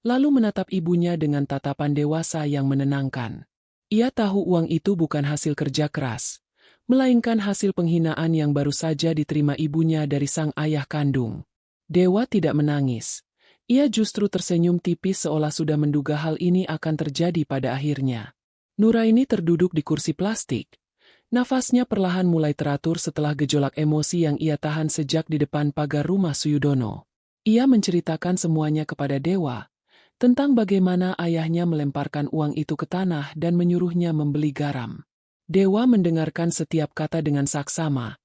lalu menatap ibunya dengan tatapan dewasa yang menenangkan. Ia tahu uang itu bukan hasil kerja keras, melainkan hasil penghinaan yang baru saja diterima ibunya dari sang ayah kandung. Dewa tidak menangis. Ia justru tersenyum tipis seolah sudah menduga hal ini akan terjadi pada akhirnya. Nuraini terduduk di kursi plastik. Nafasnya perlahan mulai teratur setelah gejolak emosi yang ia tahan sejak di depan pagar rumah Suyudono. Ia menceritakan semuanya kepada Dewa, tentang bagaimana ayahnya melemparkan uang itu ke tanah dan menyuruhnya membeli garam. Dewa mendengarkan setiap kata dengan saksama.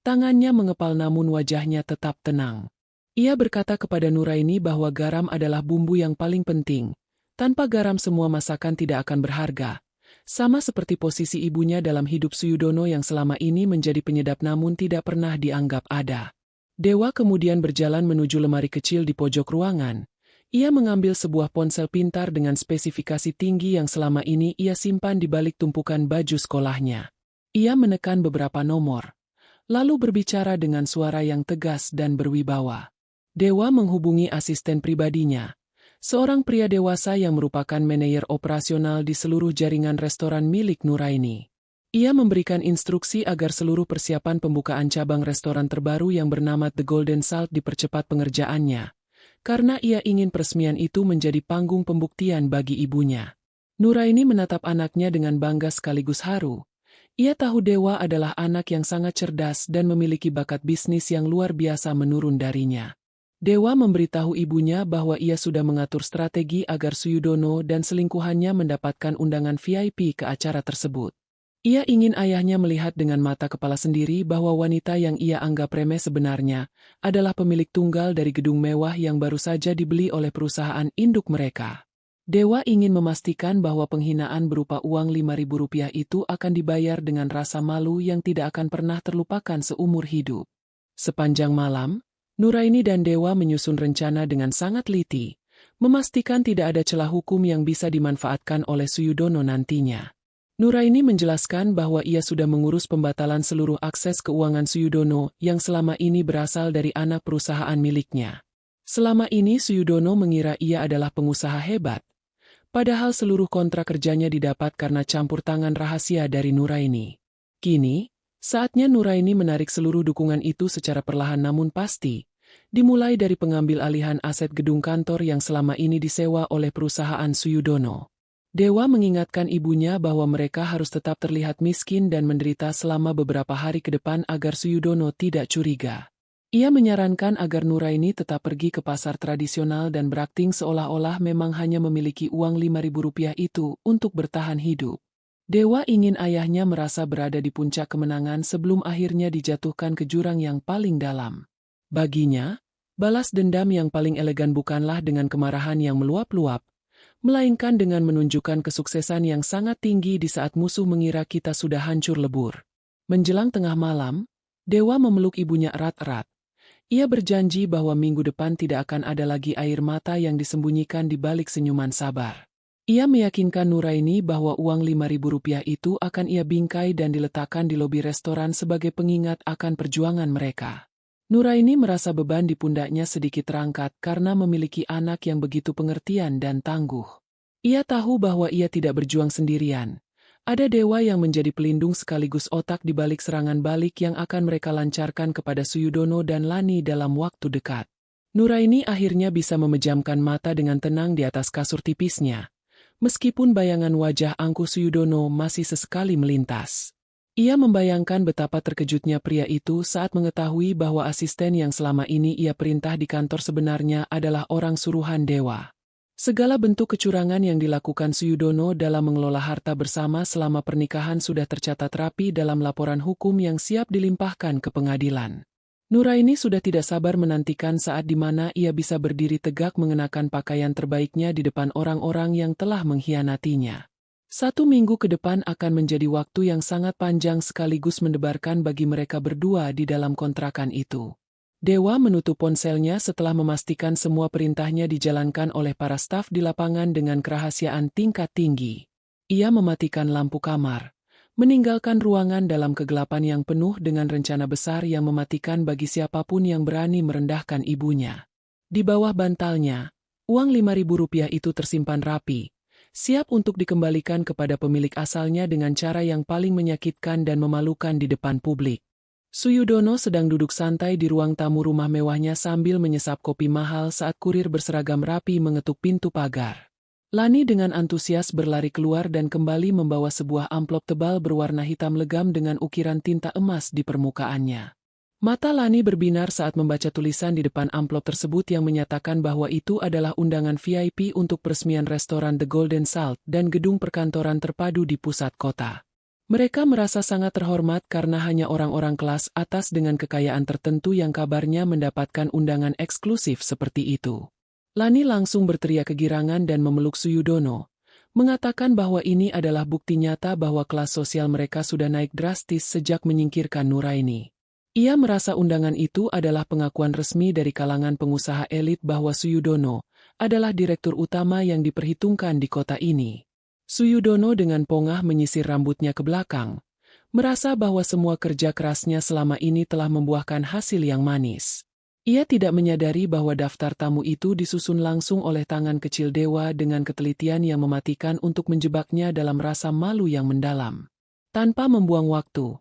Tangannya mengepal namun wajahnya tetap tenang. Ia berkata kepada Nuraini bahwa garam adalah bumbu yang paling penting. Tanpa garam semua masakan tidak akan berharga. Sama seperti posisi ibunya dalam hidup Suyudono yang selama ini menjadi penyedap namun tidak pernah dianggap ada. Dewa kemudian berjalan menuju lemari kecil di pojok ruangan. Ia mengambil sebuah ponsel pintar dengan spesifikasi tinggi yang selama ini ia simpan di balik tumpukan baju sekolahnya. Ia menekan beberapa nomor, lalu berbicara dengan suara yang tegas dan berwibawa. Dewa menghubungi asisten pribadinya, seorang pria dewasa yang merupakan manajer operasional di seluruh jaringan restoran milik Nuraini. Ia memberikan instruksi agar seluruh persiapan pembukaan cabang restoran terbaru yang bernama The Golden Salt dipercepat pengerjaannya, karena ia ingin peresmian itu menjadi panggung pembuktian bagi ibunya. Nuraini menatap anaknya dengan bangga sekaligus haru. Ia tahu Dewa adalah anak yang sangat cerdas dan memiliki bakat bisnis yang luar biasa menurun darinya. Dewa memberitahu ibunya bahwa ia sudah mengatur strategi agar Suyudono dan selingkuhannya mendapatkan undangan VIP ke acara tersebut. Ia ingin ayahnya melihat dengan mata kepala sendiri bahwa wanita yang ia anggap remeh sebenarnya adalah pemilik tunggal dari gedung mewah yang baru saja dibeli oleh perusahaan induk mereka. Dewa ingin memastikan bahwa penghinaan berupa uang Rp5.000 itu akan dibayar dengan rasa malu yang tidak akan pernah terlupakan seumur hidup. Sepanjang malam, Nuraini dan Dewa menyusun rencana dengan sangat teliti, memastikan tidak ada celah hukum yang bisa dimanfaatkan oleh Suyudono nantinya. Nuraini menjelaskan bahwa ia sudah mengurus pembatalan seluruh akses keuangan Suyudono yang selama ini berasal dari anak perusahaan miliknya. Selama ini Suyudono mengira ia adalah pengusaha hebat, padahal seluruh kontrak kerjanya didapat karena campur tangan rahasia dari Nuraini. Kini, saatnya Nuraini menarik seluruh dukungan itu secara perlahan namun pasti, dimulai dari pengambil alihan aset gedung kantor yang selama ini disewa oleh perusahaan Suyudono. Dewa mengingatkan ibunya bahwa mereka harus tetap terlihat miskin dan menderita selama beberapa hari ke depan agar Suyudono tidak curiga. Ia menyarankan agar Nuraini tetap pergi ke pasar tradisional dan berakting seolah-olah memang hanya memiliki uang Rp5.000 itu untuk bertahan hidup. Dewa ingin ayahnya merasa berada di puncak kemenangan sebelum akhirnya dijatuhkan ke jurang yang paling dalam. Baginya, balas dendam yang paling elegan bukanlah dengan kemarahan yang meluap-luap, melainkan dengan menunjukkan kesuksesan yang sangat tinggi di saat musuh mengira kita sudah hancur lebur. Menjelang tengah malam, Dewa memeluk ibunya erat-erat. Ia berjanji bahwa minggu depan tidak akan ada lagi air mata yang disembunyikan di balik senyuman sabar. Ia meyakinkan Nuraini bahwa uang Rp5.000 itu akan ia bingkai dan diletakkan di lobi restoran sebagai pengingat akan perjuangan mereka. Nuraini merasa beban di pundaknya sedikit terangkat karena memiliki anak yang begitu pengertian dan tangguh. Ia tahu bahwa ia tidak berjuang sendirian. Ada Dewa yang menjadi pelindung sekaligus otak di balik serangan balik yang akan mereka lancarkan kepada Suyudono dan Lani dalam waktu dekat. Nuraini akhirnya bisa memejamkan mata dengan tenang di atas kasur tipisnya, meskipun bayangan wajah angkuh Suyudono masih sesekali melintas. Ia membayangkan betapa terkejutnya pria itu saat mengetahui bahwa asisten yang selama ini ia perintah di kantor sebenarnya adalah orang suruhan Dewa. Segala bentuk kecurangan yang dilakukan Suyudono dalam mengelola harta bersama selama pernikahan sudah tercatat rapi dalam laporan hukum yang siap dilimpahkan ke pengadilan. Nuraini sudah tidak sabar menantikan saat di mana ia bisa berdiri tegak mengenakan pakaian terbaiknya di depan orang-orang yang telah mengkhianatinya. 1 minggu ke depan akan menjadi waktu yang sangat panjang sekaligus mendebarkan bagi mereka berdua di dalam kontrakan itu. Dewa menutup ponselnya setelah memastikan semua perintahnya dijalankan oleh para staf di lapangan dengan kerahasiaan tingkat tinggi. Ia mematikan lampu kamar, meninggalkan ruangan dalam kegelapan yang penuh dengan rencana besar yang mematikan bagi siapapun yang berani merendahkan ibunya. Di bawah bantalnya, uang Rp5.000 itu tersimpan rapi, siap untuk dikembalikan kepada pemilik asalnya dengan cara yang paling menyakitkan dan memalukan di depan publik. Suyudono sedang duduk santai di ruang tamu rumah mewahnya sambil menyesap kopi mahal saat kurir berseragam rapi mengetuk pintu pagar. Lani dengan antusias berlari keluar dan kembali membawa sebuah amplop tebal berwarna hitam legam dengan ukiran tinta emas di permukaannya. Mata Lani berbinar saat membaca tulisan di depan amplop tersebut yang menyatakan bahwa itu adalah undangan VIP untuk peresmian restoran The Golden Salt dan gedung perkantoran terpadu di pusat kota. Mereka merasa sangat terhormat karena hanya orang-orang kelas atas dengan kekayaan tertentu yang kabarnya mendapatkan undangan eksklusif seperti itu. Lani langsung berteriak kegirangan dan memeluk Suyudono, mengatakan bahwa ini adalah bukti nyata bahwa kelas sosial mereka sudah naik drastis sejak menyingkirkan Nuraini. Ia merasa undangan itu adalah pengakuan resmi dari kalangan pengusaha elit bahwa Suyudono adalah direktur utama yang diperhitungkan di kota ini. Suyudono dengan pongah menyisir rambutnya ke belakang, merasa bahwa semua kerja kerasnya selama ini telah membuahkan hasil yang manis. Ia tidak menyadari bahwa daftar tamu itu disusun langsung oleh tangan kecil Dewa dengan ketelitian yang mematikan untuk menjebaknya dalam rasa malu yang mendalam. Tanpa membuang waktu,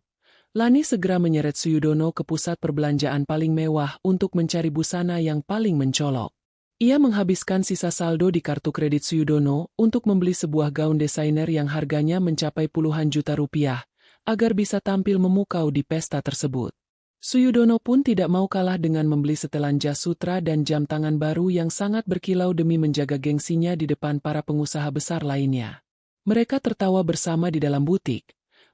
Lani segera menyeret Suyudono ke pusat perbelanjaan paling mewah untuk mencari busana yang paling mencolok. Ia menghabiskan sisa saldo di kartu kredit Suyudono untuk membeli sebuah gaun desainer yang harganya mencapai puluhan juta rupiah, agar bisa tampil memukau di pesta tersebut. Suyudono pun tidak mau kalah dengan membeli setelan jas sutra dan jam tangan baru yang sangat berkilau demi menjaga gengsinya di depan para pengusaha besar lainnya. Mereka tertawa bersama di dalam butik,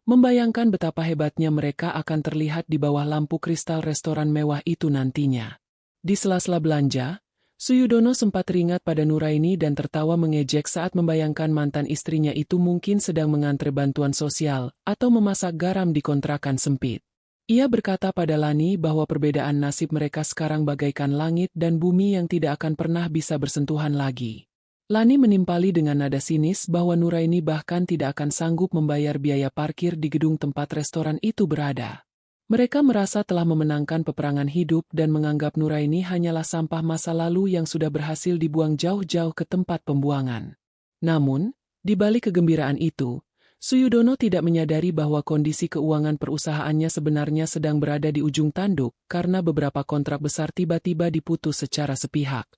membayangkan betapa hebatnya mereka akan terlihat di bawah lampu kristal restoran mewah itu nantinya. Di sela-sela belanja, Suyudono sempat teringat pada Nuraini dan tertawa mengejek saat membayangkan mantan istrinya itu mungkin sedang mengantre bantuan sosial atau memasak garam di kontrakan sempit. Ia berkata pada Lani bahwa perbedaan nasib mereka sekarang bagaikan langit dan bumi yang tidak akan pernah bisa bersentuhan lagi. Lani menimpali dengan nada sinis bahwa Nuraini bahkan tidak akan sanggup membayar biaya parkir di gedung tempat restoran itu berada. Mereka merasa telah memenangkan peperangan hidup dan menganggap Nuraini hanyalah sampah masa lalu yang sudah berhasil dibuang jauh-jauh ke tempat pembuangan. Namun, di balik kegembiraan itu, Suyudono tidak menyadari bahwa kondisi keuangan perusahaannya sebenarnya sedang berada di ujung tanduk karena beberapa kontrak besar tiba-tiba diputus secara sepihak.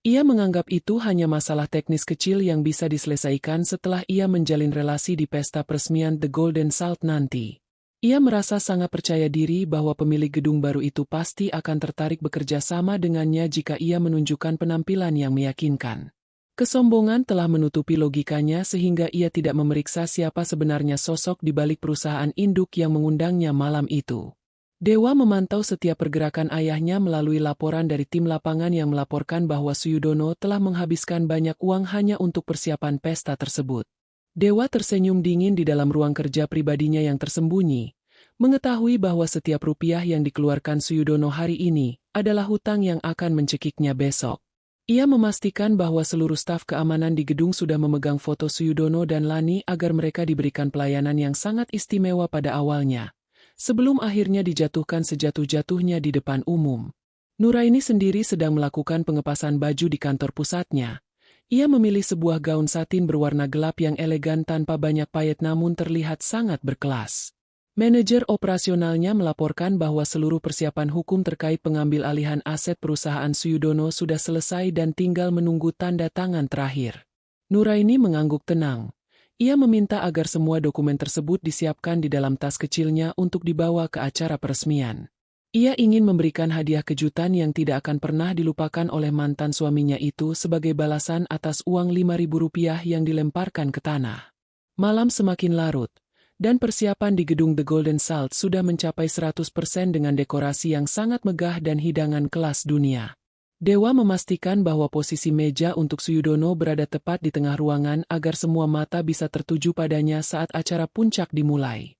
Ia menganggap itu hanya masalah teknis kecil yang bisa diselesaikan setelah ia menjalin relasi di pesta peresmian The Golden Salt nanti. Ia merasa sangat percaya diri bahwa pemilik gedung baru itu pasti akan tertarik bekerja sama dengannya jika ia menunjukkan penampilan yang meyakinkan. Kesombongan telah menutupi logikanya sehingga ia tidak memeriksa siapa sebenarnya sosok di balik perusahaan induk yang mengundangnya malam itu. Dewa memantau setiap pergerakan ayahnya melalui laporan dari tim lapangan yang melaporkan bahwa Suyudono telah menghabiskan banyak uang hanya untuk persiapan pesta tersebut. Dewa tersenyum dingin di dalam ruang kerja pribadinya yang tersembunyi, mengetahui bahwa setiap rupiah yang dikeluarkan Suyudono hari ini adalah hutang yang akan mencekiknya besok. Ia memastikan bahwa seluruh staf keamanan di gedung sudah memegang foto Suyudono dan Lani agar mereka diberikan pelayanan yang sangat istimewa pada awalnya, sebelum akhirnya dijatuhkan sejatuh-jatuhnya di depan umum. Nuraini sendiri sedang melakukan pengepasan baju di kantor pusatnya. Ia memilih sebuah gaun satin berwarna gelap yang elegan tanpa banyak payet namun terlihat sangat berkelas. Manajer operasionalnya melaporkan bahwa seluruh persiapan hukum terkait pengambil alihan aset perusahaan Suyudono sudah selesai dan tinggal menunggu tanda tangan terakhir. Nuraini mengangguk tenang. Ia meminta agar semua dokumen tersebut disiapkan di dalam tas kecilnya untuk dibawa ke acara peresmian. Ia ingin memberikan hadiah kejutan yang tidak akan pernah dilupakan oleh mantan suaminya itu sebagai balasan atas uang Rp5.000 yang dilemparkan ke tanah. Malam semakin larut, dan persiapan di gedung The Golden Salt sudah mencapai 100% dengan dekorasi yang sangat megah dan hidangan kelas dunia. Dewa memastikan bahwa posisi meja untuk Suyudono berada tepat di tengah ruangan agar semua mata bisa tertuju padanya saat acara puncak dimulai.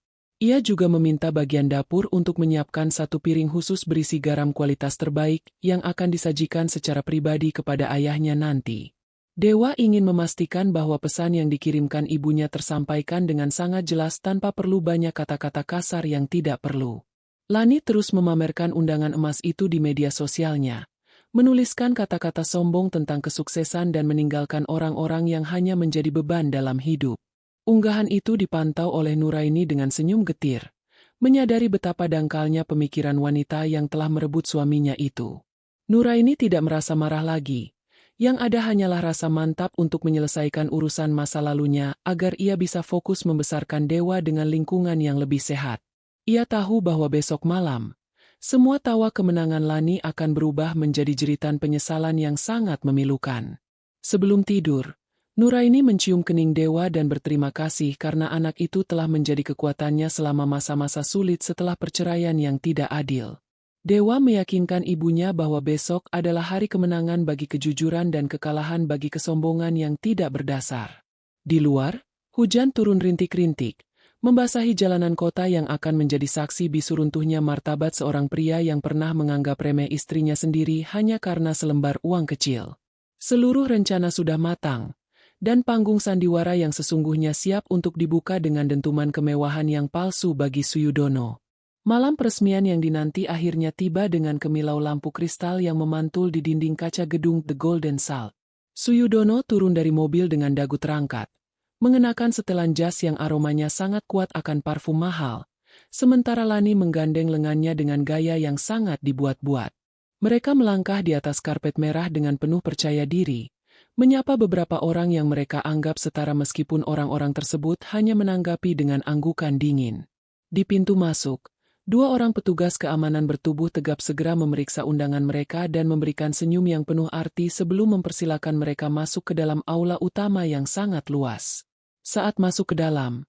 Ia juga meminta bagian dapur untuk menyiapkan satu piring khusus berisi garam kualitas terbaik yang akan disajikan secara pribadi kepada ayahnya nanti. Dewa ingin memastikan bahwa pesan yang dikirimkan ibunya tersampaikan dengan sangat jelas tanpa perlu banyak kata-kata kasar yang tidak perlu. Lani terus memamerkan undangan emas itu di media sosialnya, menuliskan kata-kata sombong tentang kesuksesan dan meninggalkan orang-orang yang hanya menjadi beban dalam hidup. Unggahan itu dipantau oleh Nuraini dengan senyum getir, menyadari betapa dangkalnya pemikiran wanita yang telah merebut suaminya itu. Nuraini tidak merasa marah lagi. Yang ada hanyalah rasa mantap untuk menyelesaikan urusan masa lalunya agar ia bisa fokus membesarkan Dewa dengan lingkungan yang lebih sehat. Ia tahu bahwa besok malam, semua tawa kemenangan Lani akan berubah menjadi jeritan penyesalan yang sangat memilukan. Sebelum tidur, Nuraini mencium kening Dewa dan berterima kasih karena anak itu telah menjadi kekuatannya selama masa-masa sulit setelah perceraian yang tidak adil. Dewa meyakinkan ibunya bahwa besok adalah hari kemenangan bagi kejujuran dan kekalahan bagi kesombongan yang tidak berdasar. Di luar, hujan turun rintik-rintik, membasahi jalanan kota yang akan menjadi saksi bisu runtuhnya martabat seorang pria yang pernah menganggap remeh istrinya sendiri hanya karena selembar uang kecil. Seluruh rencana sudah matang, dan panggung sandiwara yang sesungguhnya siap untuk dibuka dengan dentuman kemewahan yang palsu bagi Suyudono. Malam peresmian yang dinanti akhirnya tiba dengan kemilau lampu kristal yang memantul di dinding kaca gedung The Golden Salt. Suyudono turun dari mobil dengan dagu terangkat, mengenakan setelan jas yang aromanya sangat kuat akan parfum mahal, sementara Lani menggandeng lengannya dengan gaya yang sangat dibuat-buat. Mereka melangkah di atas karpet merah dengan penuh percaya diri, menyapa beberapa orang yang mereka anggap setara meskipun orang-orang tersebut hanya menanggapi dengan anggukan dingin. Di pintu masuk, dua orang petugas keamanan bertubuh tegap segera memeriksa undangan mereka dan memberikan senyum yang penuh arti sebelum mempersilakan mereka masuk ke dalam aula utama yang sangat luas. Saat masuk ke dalam,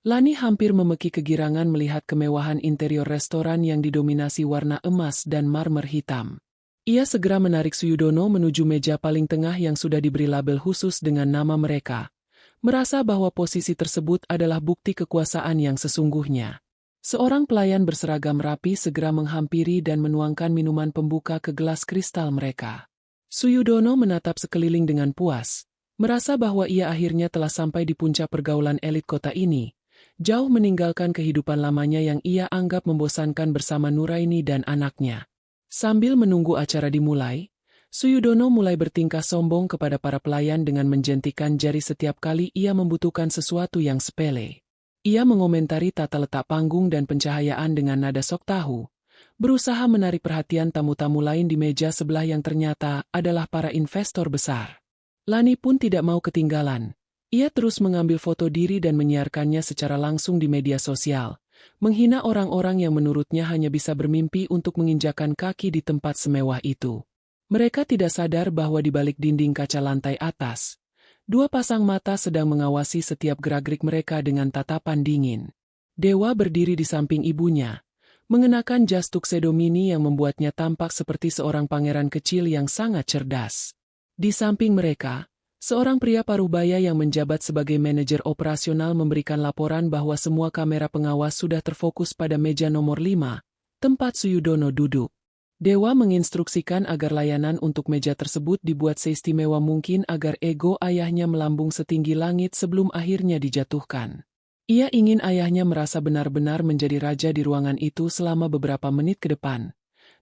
Lani hampir memeki kegirangan melihat kemewahan interior restoran yang didominasi warna emas dan marmer hitam. Ia segera menarik Suyudono menuju meja paling tengah yang sudah diberi label khusus dengan nama mereka, merasa bahwa posisi tersebut adalah bukti kekuasaan yang sesungguhnya. Seorang pelayan berseragam rapi segera menghampiri dan menuangkan minuman pembuka ke gelas kristal mereka. Suyudono menatap sekeliling dengan puas, merasa bahwa ia akhirnya telah sampai di puncak pergaulan elit kota ini, jauh meninggalkan kehidupan lamanya yang ia anggap membosankan bersama Nuraini dan anaknya. Sambil menunggu acara dimulai, Suyudono mulai bertingkah sombong kepada para pelayan dengan menjentikan jari setiap kali ia membutuhkan sesuatu yang sepele. Ia mengomentari tata letak panggung dan pencahayaan dengan nada sok tahu, berusaha menarik perhatian tamu-tamu lain di meja sebelah yang ternyata adalah para investor besar. Lani pun tidak mau ketinggalan. Ia terus mengambil foto diri dan menyiarkannya secara langsung di media sosial, menghina orang-orang yang menurutnya hanya bisa bermimpi untuk menginjakan kaki di tempat semewah itu. Mereka tidak sadar bahwa di balik dinding kaca lantai atas, dua pasang mata sedang mengawasi setiap gerak-gerik mereka dengan tatapan dingin. Dewa berdiri di samping ibunya, mengenakan jas tuxedo mini yang membuatnya tampak seperti seorang pangeran kecil yang sangat cerdas. Di samping mereka, seorang pria parubaya yang menjabat sebagai manajer operasional memberikan laporan bahwa semua kamera pengawas sudah terfokus pada meja nomor 5, tempat Suyudono duduk. Dewa menginstruksikan agar layanan untuk meja tersebut dibuat seistimewa mungkin agar ego ayahnya melambung setinggi langit sebelum akhirnya dijatuhkan. Ia ingin ayahnya merasa benar-benar menjadi raja di ruangan itu selama beberapa menit ke depan,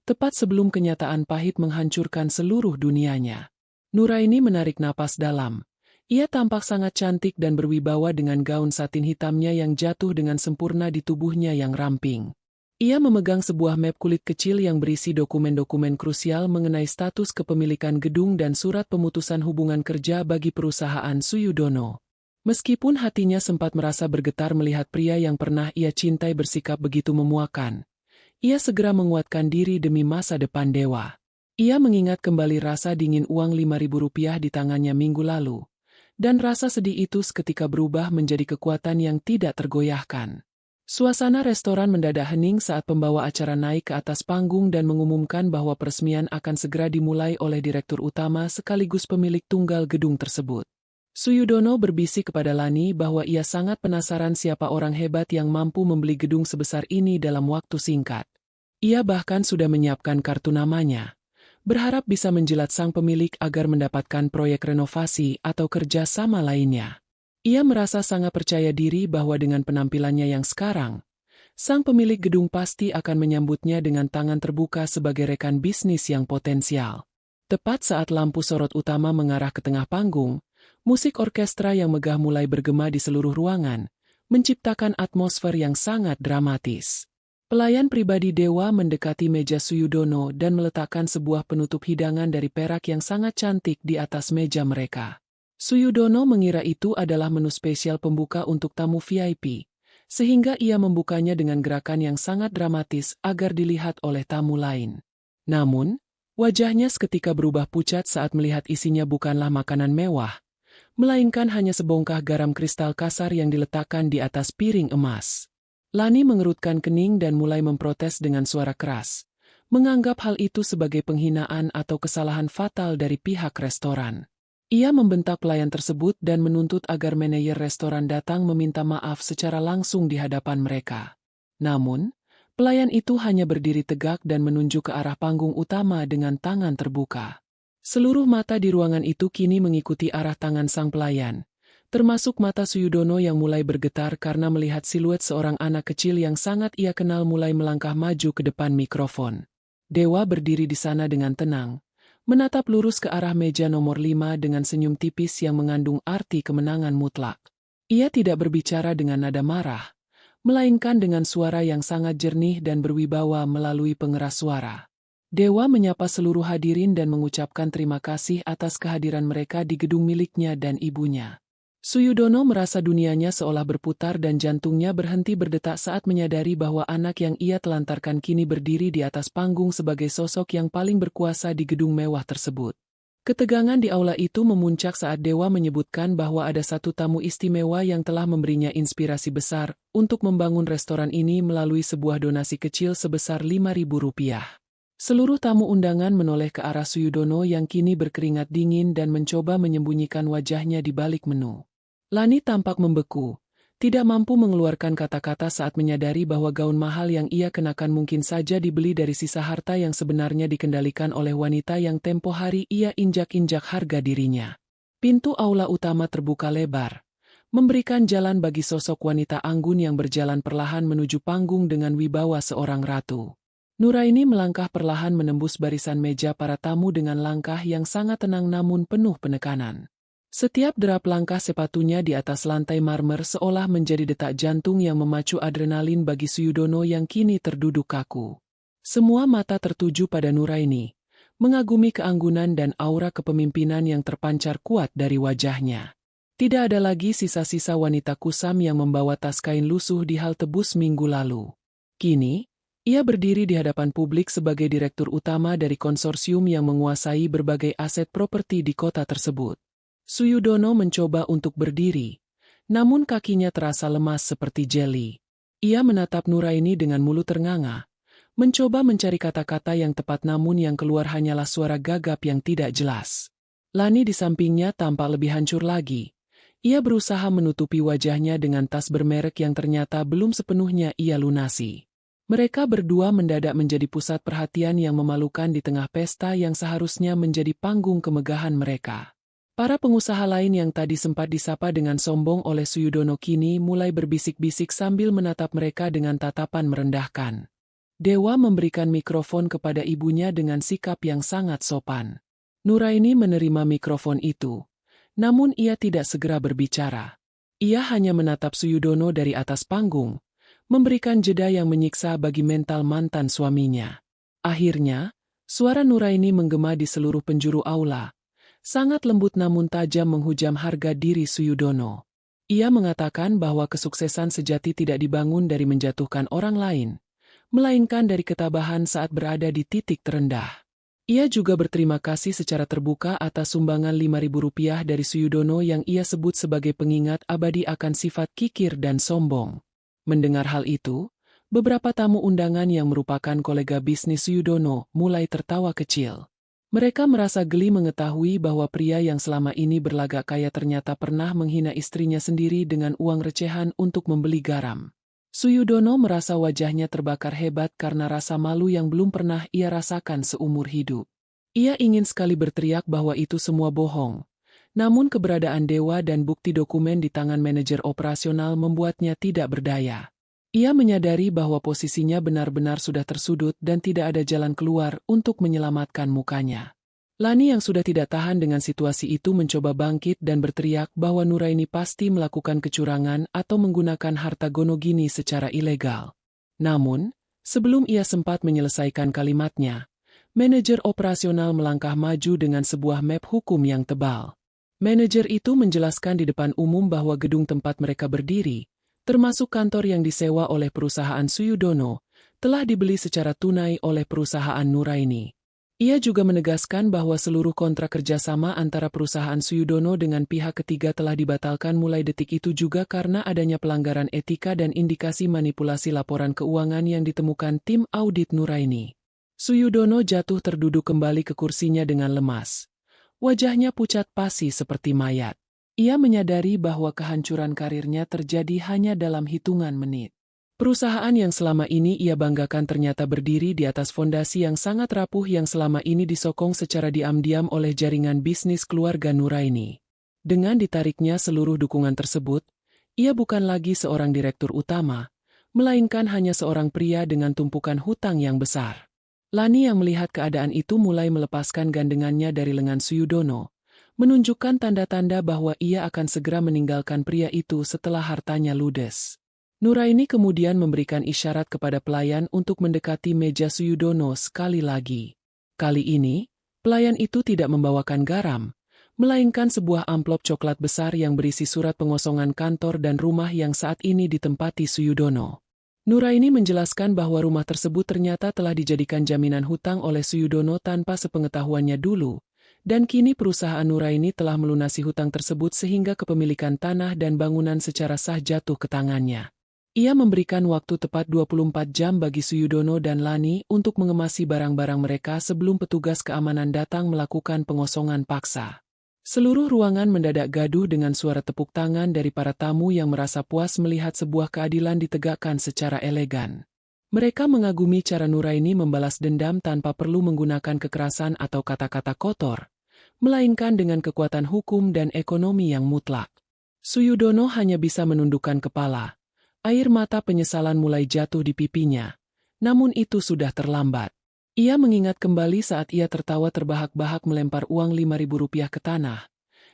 tepat sebelum kenyataan pahit menghancurkan seluruh dunianya. Nuraini menarik napas dalam. Ia tampak sangat cantik dan berwibawa dengan gaun satin hitamnya yang jatuh dengan sempurna di tubuhnya yang ramping. Ia memegang sebuah map kulit kecil yang berisi dokumen-dokumen krusial mengenai status kepemilikan gedung dan surat pemutusan hubungan kerja bagi perusahaan Suyudono. Meskipun hatinya sempat merasa bergetar melihat pria yang pernah ia cintai bersikap begitu memuakan, ia segera menguatkan diri demi masa depan Dewa. Ia mengingat kembali rasa dingin uang Rp5.000 di tangannya minggu lalu, dan rasa sedih itu seketika berubah menjadi kekuatan yang tidak tergoyahkan. Suasana restoran mendadak hening saat pembawa acara naik ke atas panggung dan mengumumkan bahwa peresmian akan segera dimulai oleh direktur utama sekaligus pemilik tunggal gedung tersebut. Suyudono berbisik kepada Lani bahwa ia sangat penasaran siapa orang hebat yang mampu membeli gedung sebesar ini dalam waktu singkat. Ia bahkan sudah menyiapkan kartu namanya, berharap bisa menjilat sang pemilik agar mendapatkan proyek renovasi atau kerja sama lainnya. Ia merasa sangat percaya diri bahwa dengan penampilannya yang sekarang, sang pemilik gedung pasti akan menyambutnya dengan tangan terbuka sebagai rekan bisnis yang potensial. Tepat saat lampu sorot utama mengarah ke tengah panggung, musik orkestra yang megah mulai bergema di seluruh ruangan, menciptakan atmosfer yang sangat dramatis. Pelayan pribadi Dewa mendekati meja Suyudono dan meletakkan sebuah penutup hidangan dari perak yang sangat cantik di atas meja mereka. Suyudono mengira itu adalah menu spesial pembuka untuk tamu VIP, sehingga ia membukanya dengan gerakan yang sangat dramatis agar dilihat oleh tamu lain. Namun, wajahnya seketika berubah pucat saat melihat isinya bukanlah makanan mewah, melainkan hanya sebongkah garam kristal kasar yang diletakkan di atas piring emas. Lani mengerutkan kening dan mulai memprotes dengan suara keras, menganggap hal itu sebagai penghinaan atau kesalahan fatal dari pihak restoran. Ia membentak pelayan tersebut dan menuntut agar manajer restoran datang meminta maaf secara langsung di hadapan mereka. Namun, pelayan itu hanya berdiri tegak dan menunjuk ke arah panggung utama dengan tangan terbuka. Seluruh mata di ruangan itu kini mengikuti arah tangan sang pelayan, termasuk mata Suyudono yang mulai bergetar karena melihat siluet seorang anak kecil yang sangat ia kenal mulai melangkah maju ke depan mikrofon. Dewa berdiri di sana dengan tenang, menatap lurus ke arah meja nomor 5 dengan senyum tipis yang mengandung arti kemenangan mutlak. Ia tidak berbicara dengan nada marah, melainkan dengan suara yang sangat jernih dan berwibawa melalui pengeras suara. Dewa menyapa seluruh hadirin dan mengucapkan terima kasih atas kehadiran mereka di gedung miliknya dan ibunya. Suyudono merasa dunianya seolah berputar dan jantungnya berhenti berdetak saat menyadari bahwa anak yang ia telantarkan kini berdiri di atas panggung sebagai sosok yang paling berkuasa di gedung mewah tersebut. Ketegangan di aula itu memuncak saat Dewa menyebutkan bahwa ada satu tamu istimewa yang telah memberinya inspirasi besar untuk membangun restoran ini melalui sebuah donasi kecil sebesar Rp5.000. Seluruh tamu undangan menoleh ke arah Suyudono yang kini berkeringat dingin dan mencoba menyembunyikan wajahnya di balik menu. Lani tampak membeku, tidak mampu mengeluarkan kata-kata saat menyadari bahwa gaun mahal yang ia kenakan mungkin saja dibeli dari sisa harta yang sebenarnya dikendalikan oleh wanita yang tempo hari ia injak-injak harga dirinya. Pintu aula utama terbuka lebar, memberikan jalan bagi sosok wanita anggun yang berjalan perlahan menuju panggung dengan wibawa seorang ratu. Nuraini melangkah perlahan menembus barisan meja para tamu dengan langkah yang sangat tenang namun penuh penekanan. Setiap derap langkah sepatunya di atas lantai marmer seolah menjadi detak jantung yang memacu adrenalin bagi Suyudono yang kini terduduk kaku. Semua mata tertuju pada Nuraini, mengagumi keanggunan dan aura kepemimpinan yang terpancar kuat dari wajahnya. Tidak ada lagi sisa-sisa wanita kusam yang membawa tas kain lusuh di halte bus minggu lalu. Kini, ia berdiri di hadapan publik sebagai direktur utama dari konsorsium yang menguasai berbagai aset properti di kota tersebut. Suyudono mencoba untuk berdiri, namun kakinya terasa lemas seperti jeli. Ia menatap Nuraini dengan mulut ternganga, mencoba mencari kata-kata yang tepat namun yang keluar hanyalah suara gagap yang tidak jelas. Lani di sampingnya tampak lebih hancur lagi. Ia berusaha menutupi wajahnya dengan tas bermerek yang ternyata belum sepenuhnya ia lunasi. Mereka berdua mendadak menjadi pusat perhatian yang memalukan di tengah pesta yang seharusnya menjadi panggung kemegahan mereka. Para pengusaha lain yang tadi sempat disapa dengan sombong oleh Suyudono kini mulai berbisik-bisik sambil menatap mereka dengan tatapan merendahkan. Dewa memberikan mikrofon kepada ibunya dengan sikap yang sangat sopan. Nuraini menerima mikrofon itu, namun ia tidak segera berbicara. Ia hanya menatap Suyudono dari atas panggung, memberikan jeda yang menyiksa bagi mental mantan suaminya. Akhirnya, suara Nuraini menggema di seluruh penjuru aula. Sangat lembut namun tajam menghujam harga diri Suyudono. Ia mengatakan bahwa kesuksesan sejati tidak dibangun dari menjatuhkan orang lain, melainkan dari ketabahan saat berada di titik terendah. Ia juga berterima kasih secara terbuka atas sumbangan Rp5.000 dari Suyudono yang ia sebut sebagai pengingat abadi akan sifat kikir dan sombong. Mendengar hal itu, beberapa tamu undangan yang merupakan kolega bisnis Suyudono mulai tertawa kecil. Mereka merasa geli mengetahui bahwa pria yang selama ini berlagak kaya ternyata pernah menghina istrinya sendiri dengan uang recehan untuk membeli garam. Suyudono merasa wajahnya terbakar hebat karena rasa malu yang belum pernah ia rasakan seumur hidup. Ia ingin sekali berteriak bahwa itu semua bohong. Namun keberadaan Dewa dan bukti dokumen di tangan manajer operasional membuatnya tidak berdaya. Ia menyadari bahwa posisinya benar-benar sudah tersudut dan tidak ada jalan keluar untuk menyelamatkan mukanya. Lani yang sudah tidak tahan dengan situasi itu mencoba bangkit dan berteriak bahwa Nuraini pasti melakukan kecurangan atau menggunakan harta Gonogini secara ilegal. Namun, sebelum ia sempat menyelesaikan kalimatnya, manajer operasional melangkah maju dengan sebuah map hukum yang tebal. Manajer itu menjelaskan di depan umum bahwa gedung tempat mereka berdiri, termasuk kantor yang disewa oleh perusahaan Suyudono, telah dibeli secara tunai oleh perusahaan Nuraini. Ia juga menegaskan bahwa seluruh kontrak kerjasama antara perusahaan Suyudono dengan pihak ketiga telah dibatalkan mulai detik itu juga karena adanya pelanggaran etika dan indikasi manipulasi laporan keuangan yang ditemukan tim audit Nuraini. Suyudono jatuh terduduk kembali ke kursinya dengan lemas. Wajahnya pucat pasi seperti mayat. Ia menyadari bahwa kehancuran karirnya terjadi hanya dalam hitungan menit. Perusahaan yang selama ini ia banggakan ternyata berdiri di atas fondasi yang sangat rapuh yang selama ini disokong secara diam-diam oleh jaringan bisnis keluarga Nuraini. Dengan ditariknya seluruh dukungan tersebut, ia bukan lagi seorang direktur utama, melainkan hanya seorang pria dengan tumpukan hutang yang besar. Lani yang melihat keadaan itu mulai melepaskan gandengannya dari lengan Suyudono, menunjukkan tanda-tanda bahwa ia akan segera meninggalkan pria itu setelah hartanya ludes. Nuraini kemudian memberikan isyarat kepada pelayan untuk mendekati meja Suyudono sekali lagi. Kali ini, pelayan itu tidak membawakan garam, melainkan sebuah amplop coklat besar yang berisi surat pengosongan kantor dan rumah yang saat ini ditempati Suyudono. Nuraini menjelaskan bahwa rumah tersebut ternyata telah dijadikan jaminan hutang oleh Suyudono tanpa sepengetahuannya dulu, Dan kini perusahaan Nuraini telah melunasi hutang tersebut sehingga kepemilikan tanah dan bangunan secara sah jatuh ke tangannya. Ia memberikan waktu tepat 24 jam bagi Suyudono dan Lani untuk mengemasi barang-barang mereka sebelum petugas keamanan datang melakukan pengosongan paksa. Seluruh ruangan mendadak gaduh dengan suara tepuk tangan dari para tamu yang merasa puas melihat sebuah keadilan ditegakkan secara elegan. Mereka mengagumi cara Nuraini membalas dendam tanpa perlu menggunakan kekerasan atau kata-kata kotor, melainkan dengan kekuatan hukum dan ekonomi yang mutlak. Suyudono hanya bisa menundukkan kepala. Air mata penyesalan mulai jatuh di pipinya. Namun itu sudah terlambat. Ia mengingat kembali saat ia tertawa terbahak-bahak melempar uang Rp5.000 ke tanah.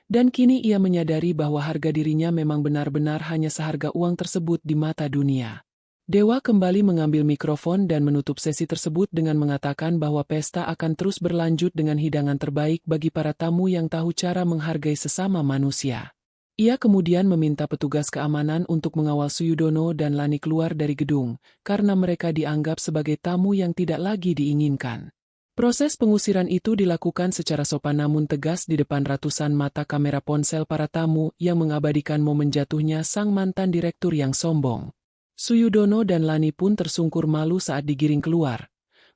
Dan kini ia menyadari bahwa harga dirinya memang benar-benar hanya seharga uang tersebut di mata dunia. Dewa kembali mengambil mikrofon dan menutup sesi tersebut dengan mengatakan bahwa pesta akan terus berlanjut dengan hidangan terbaik bagi para tamu yang tahu cara menghargai sesama manusia. Ia kemudian meminta petugas keamanan untuk mengawal Suyudono dan Lani keluar dari gedung, karena mereka dianggap sebagai tamu yang tidak lagi diinginkan. Proses pengusiran itu dilakukan secara sopan namun tegas di depan ratusan mata kamera ponsel para tamu yang mengabadikan momen jatuhnya sang mantan direktur yang sombong. Suyudono dan Lani pun tersungkur malu saat digiring keluar,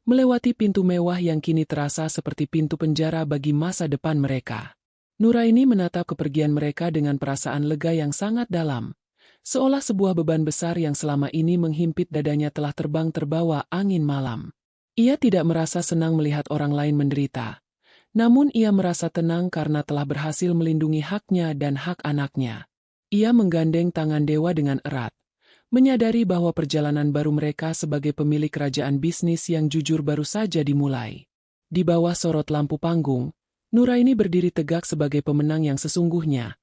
melewati pintu mewah yang kini terasa seperti pintu penjara bagi masa depan mereka. Nuraini menatap kepergian mereka dengan perasaan lega yang sangat dalam, seolah sebuah beban besar yang selama ini menghimpit dadanya telah terbang terbawa angin malam. Ia tidak merasa senang melihat orang lain menderita, namun ia merasa tenang karena telah berhasil melindungi haknya dan hak anaknya. Ia menggandeng tangan Dewa dengan erat, menyadari bahwa perjalanan baru mereka sebagai pemilik kerajaan bisnis yang jujur baru saja dimulai. Di bawah sorot lampu panggung, Nuraini berdiri tegak sebagai pemenang yang sesungguhnya,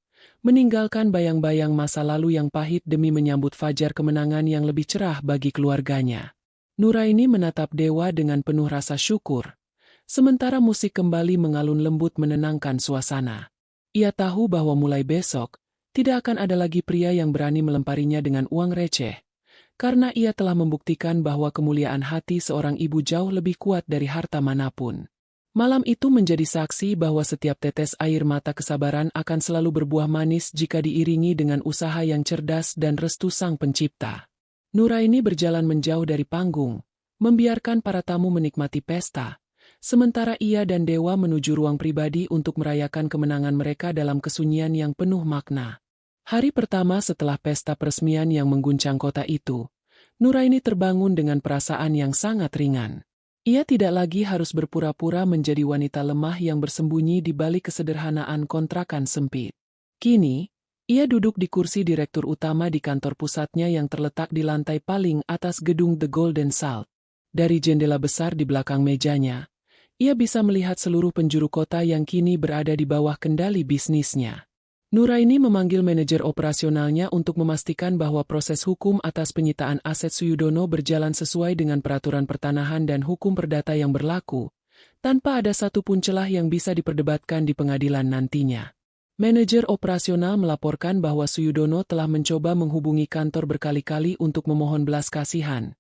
meninggalkan bayang-bayang masa lalu yang pahit demi menyambut fajar kemenangan yang lebih cerah bagi keluarganya. Nuraini menatap Dewa dengan penuh rasa syukur, sementara musik kembali mengalun lembut menenangkan suasana. Ia tahu bahwa mulai besok, tidak akan ada lagi pria yang berani melemparinya dengan uang receh, karena ia telah membuktikan bahwa kemuliaan hati seorang ibu jauh lebih kuat dari harta manapun. Malam itu menjadi saksi bahwa setiap tetes air mata kesabaran akan selalu berbuah manis jika diiringi dengan usaha yang cerdas dan restu Sang Pencipta. Nuraini berjalan menjauh dari panggung, membiarkan para tamu menikmati pesta, sementara ia dan Dewa menuju ruang pribadi untuk merayakan kemenangan mereka dalam kesunyian yang penuh makna. Hari pertama setelah pesta peresmian yang mengguncang kota itu, Nuraini terbangun dengan perasaan yang sangat ringan. Ia tidak lagi harus berpura-pura menjadi wanita lemah yang bersembunyi di balik kesederhanaan kontrakan sempit. Kini, ia duduk di kursi direktur utama di kantor pusatnya yang terletak di lantai paling atas gedung The Golden Salt. Dari jendela besar di belakang mejanya, ia bisa melihat seluruh penjuru kota yang kini berada di bawah kendali bisnisnya. Nuraini memanggil manajer operasionalnya untuk memastikan bahwa proses hukum atas penyitaan aset Suyudono berjalan sesuai dengan peraturan pertanahan dan hukum perdata yang berlaku, tanpa ada satupun celah yang bisa diperdebatkan di pengadilan nantinya. Manajer operasional melaporkan bahwa Suyudono telah mencoba menghubungi kantor berkali-kali untuk memohon belas kasihan,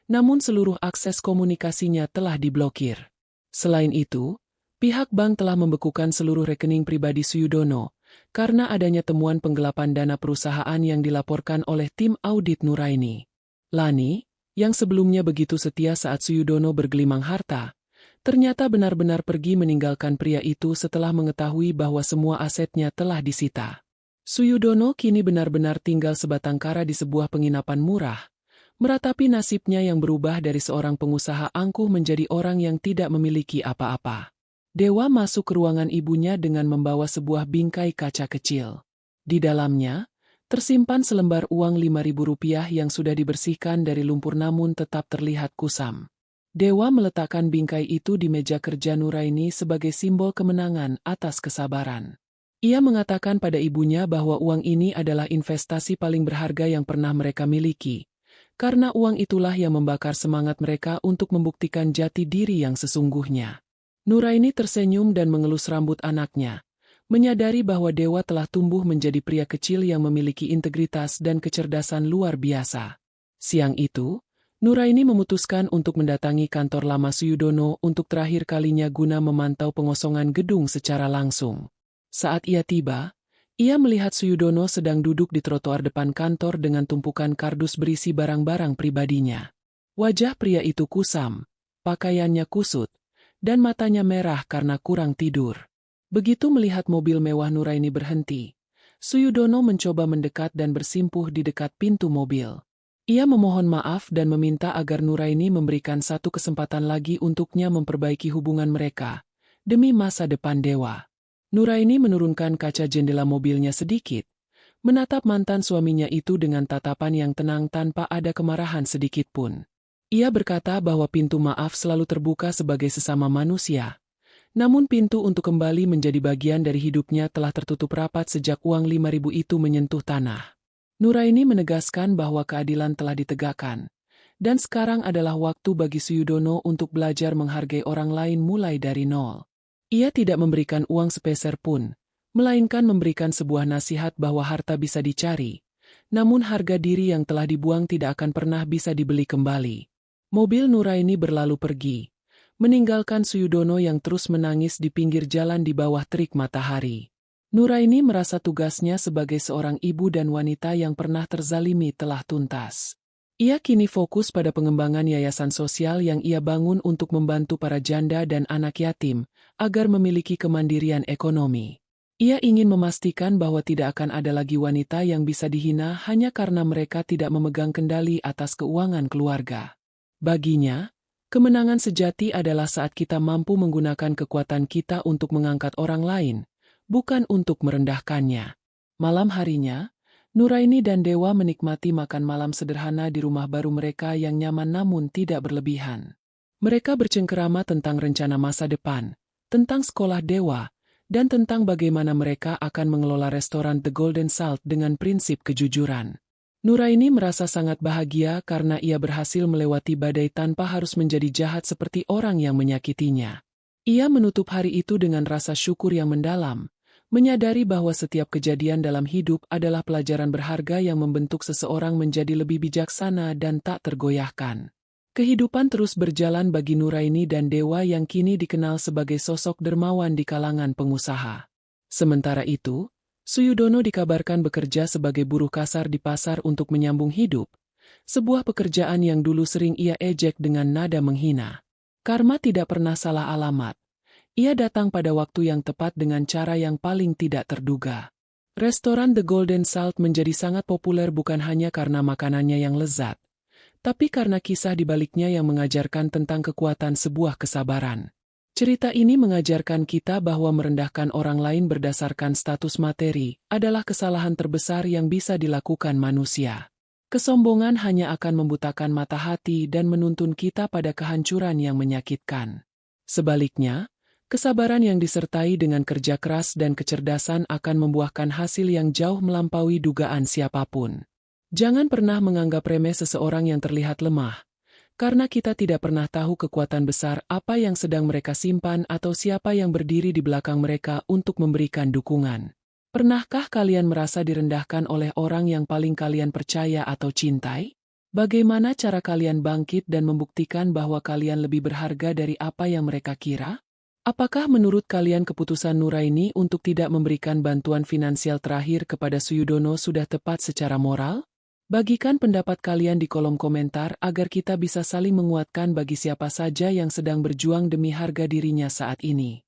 namun seluruh akses komunikasinya telah diblokir. Selain itu, pihak bank telah membekukan seluruh rekening pribadi Suyudono, karena adanya temuan penggelapan dana perusahaan yang dilaporkan oleh tim audit Nuraini. Lani, yang sebelumnya begitu setia saat Suyudono bergelimang harta, ternyata benar-benar pergi meninggalkan pria itu setelah mengetahui bahwa semua asetnya telah disita. Suyudono kini benar-benar tinggal sebatang kara di sebuah penginapan murah, meratapi nasibnya yang berubah dari seorang pengusaha angkuh menjadi orang yang tidak memiliki apa-apa. Dewa masuk ke ruangan ibunya dengan membawa sebuah bingkai kaca kecil. Di dalamnya, tersimpan selembar uang Rp5.000 yang sudah dibersihkan dari lumpur namun tetap terlihat kusam. Dewa meletakkan bingkai itu di meja kerja Nuraini sebagai simbol kemenangan atas kesabaran. Ia mengatakan pada ibunya bahwa uang ini adalah investasi paling berharga yang pernah mereka miliki, karena uang itulah yang membakar semangat mereka untuk membuktikan jati diri yang sesungguhnya. Nuraini tersenyum dan mengelus rambut anaknya, menyadari bahwa Dewa telah tumbuh menjadi pria kecil yang memiliki integritas dan kecerdasan luar biasa. Siang itu, Nuraini memutuskan untuk mendatangi kantor lama Suyudono untuk terakhir kalinya guna memantau pengosongan gedung secara langsung. Saat ia tiba, ia melihat Suyudono sedang duduk di trotoar depan kantor dengan tumpukan kardus berisi barang-barang pribadinya. Wajah pria itu kusam, pakaiannya kusut, dan matanya merah karena kurang tidur. Begitu melihat mobil mewah Nuraini berhenti, Suyudono mencoba mendekat dan bersimpuh di dekat pintu mobil. Ia memohon maaf dan meminta agar Nuraini memberikan satu kesempatan lagi untuknya memperbaiki hubungan mereka, demi masa depan Dewa. Nuraini menurunkan kaca jendela mobilnya sedikit, menatap mantan suaminya itu dengan tatapan yang tenang tanpa ada kemarahan sedikit pun. Ia berkata bahwa pintu maaf selalu terbuka sebagai sesama manusia. Namun pintu untuk kembali menjadi bagian dari hidupnya telah tertutup rapat sejak uang 5.000 itu menyentuh tanah. Nuraini menegaskan bahwa keadilan telah ditegakkan, dan sekarang adalah waktu bagi Suyudono untuk belajar menghargai orang lain mulai dari nol. Ia tidak memberikan uang sepeser pun, melainkan memberikan sebuah nasihat bahwa harta bisa dicari, namun harga diri yang telah dibuang tidak akan pernah bisa dibeli kembali. Mobil Nuraini berlalu pergi, meninggalkan Suyudono yang terus menangis di pinggir jalan di bawah terik matahari. Nuraini merasa tugasnya sebagai seorang ibu dan wanita yang pernah terzalimi telah tuntas. Ia kini fokus pada pengembangan yayasan sosial yang ia bangun untuk membantu para janda dan anak yatim, agar memiliki kemandirian ekonomi. Ia ingin memastikan bahwa tidak akan ada lagi wanita yang bisa dihina hanya karena mereka tidak memegang kendali atas keuangan keluarga. Baginya, kemenangan sejati adalah saat kita mampu menggunakan kekuatan kita untuk mengangkat orang lain, bukan untuk merendahkannya. Malam harinya, Nuraini dan Dewa menikmati makan malam sederhana di rumah baru mereka yang nyaman namun tidak berlebihan. Mereka bercengkerama tentang rencana masa depan, tentang sekolah Dewa, dan tentang bagaimana mereka akan mengelola restoran The Golden Salt dengan prinsip kejujuran. Nuraini merasa sangat bahagia karena ia berhasil melewati badai tanpa harus menjadi jahat seperti orang yang menyakitinya. Ia menutup hari itu dengan rasa syukur yang mendalam, menyadari bahwa setiap kejadian dalam hidup adalah pelajaran berharga yang membentuk seseorang menjadi lebih bijaksana dan tak tergoyahkan. Kehidupan terus berjalan bagi Nuraini dan Dewa yang kini dikenal sebagai sosok dermawan di kalangan pengusaha. Sementara itu, Suyudono dikabarkan bekerja sebagai buruh kasar di pasar untuk menyambung hidup, sebuah pekerjaan yang dulu sering ia ejek dengan nada menghina. Karma tidak pernah salah alamat. Ia datang pada waktu yang tepat dengan cara yang paling tidak terduga. Restoran The Golden Salt menjadi sangat populer bukan hanya karena makanannya yang lezat, tapi karena kisah di baliknya yang mengajarkan tentang kekuatan sebuah kesabaran. Cerita ini mengajarkan kita bahwa merendahkan orang lain berdasarkan status materi adalah kesalahan terbesar yang bisa dilakukan manusia. Kesombongan hanya akan membutakan mata hati dan menuntun kita pada kehancuran yang menyakitkan. Sebaliknya, kesabaran yang disertai dengan kerja keras dan kecerdasan akan membuahkan hasil yang jauh melampaui dugaan siapapun. Jangan pernah menganggap remeh seseorang yang terlihat lemah, karena kita tidak pernah tahu kekuatan besar apa yang sedang mereka simpan atau siapa yang berdiri di belakang mereka untuk memberikan dukungan. Pernahkah kalian merasa direndahkan oleh orang yang paling kalian percaya atau cintai? Bagaimana cara kalian bangkit dan membuktikan bahwa kalian lebih berharga dari apa yang mereka kira? Apakah menurut kalian keputusan Nuraini untuk tidak memberikan bantuan finansial terakhir kepada Suyudono sudah tepat secara moral? Bagikan pendapat kalian di kolom komentar agar kita bisa saling menguatkan bagi siapa saja yang sedang berjuang demi harga dirinya saat ini.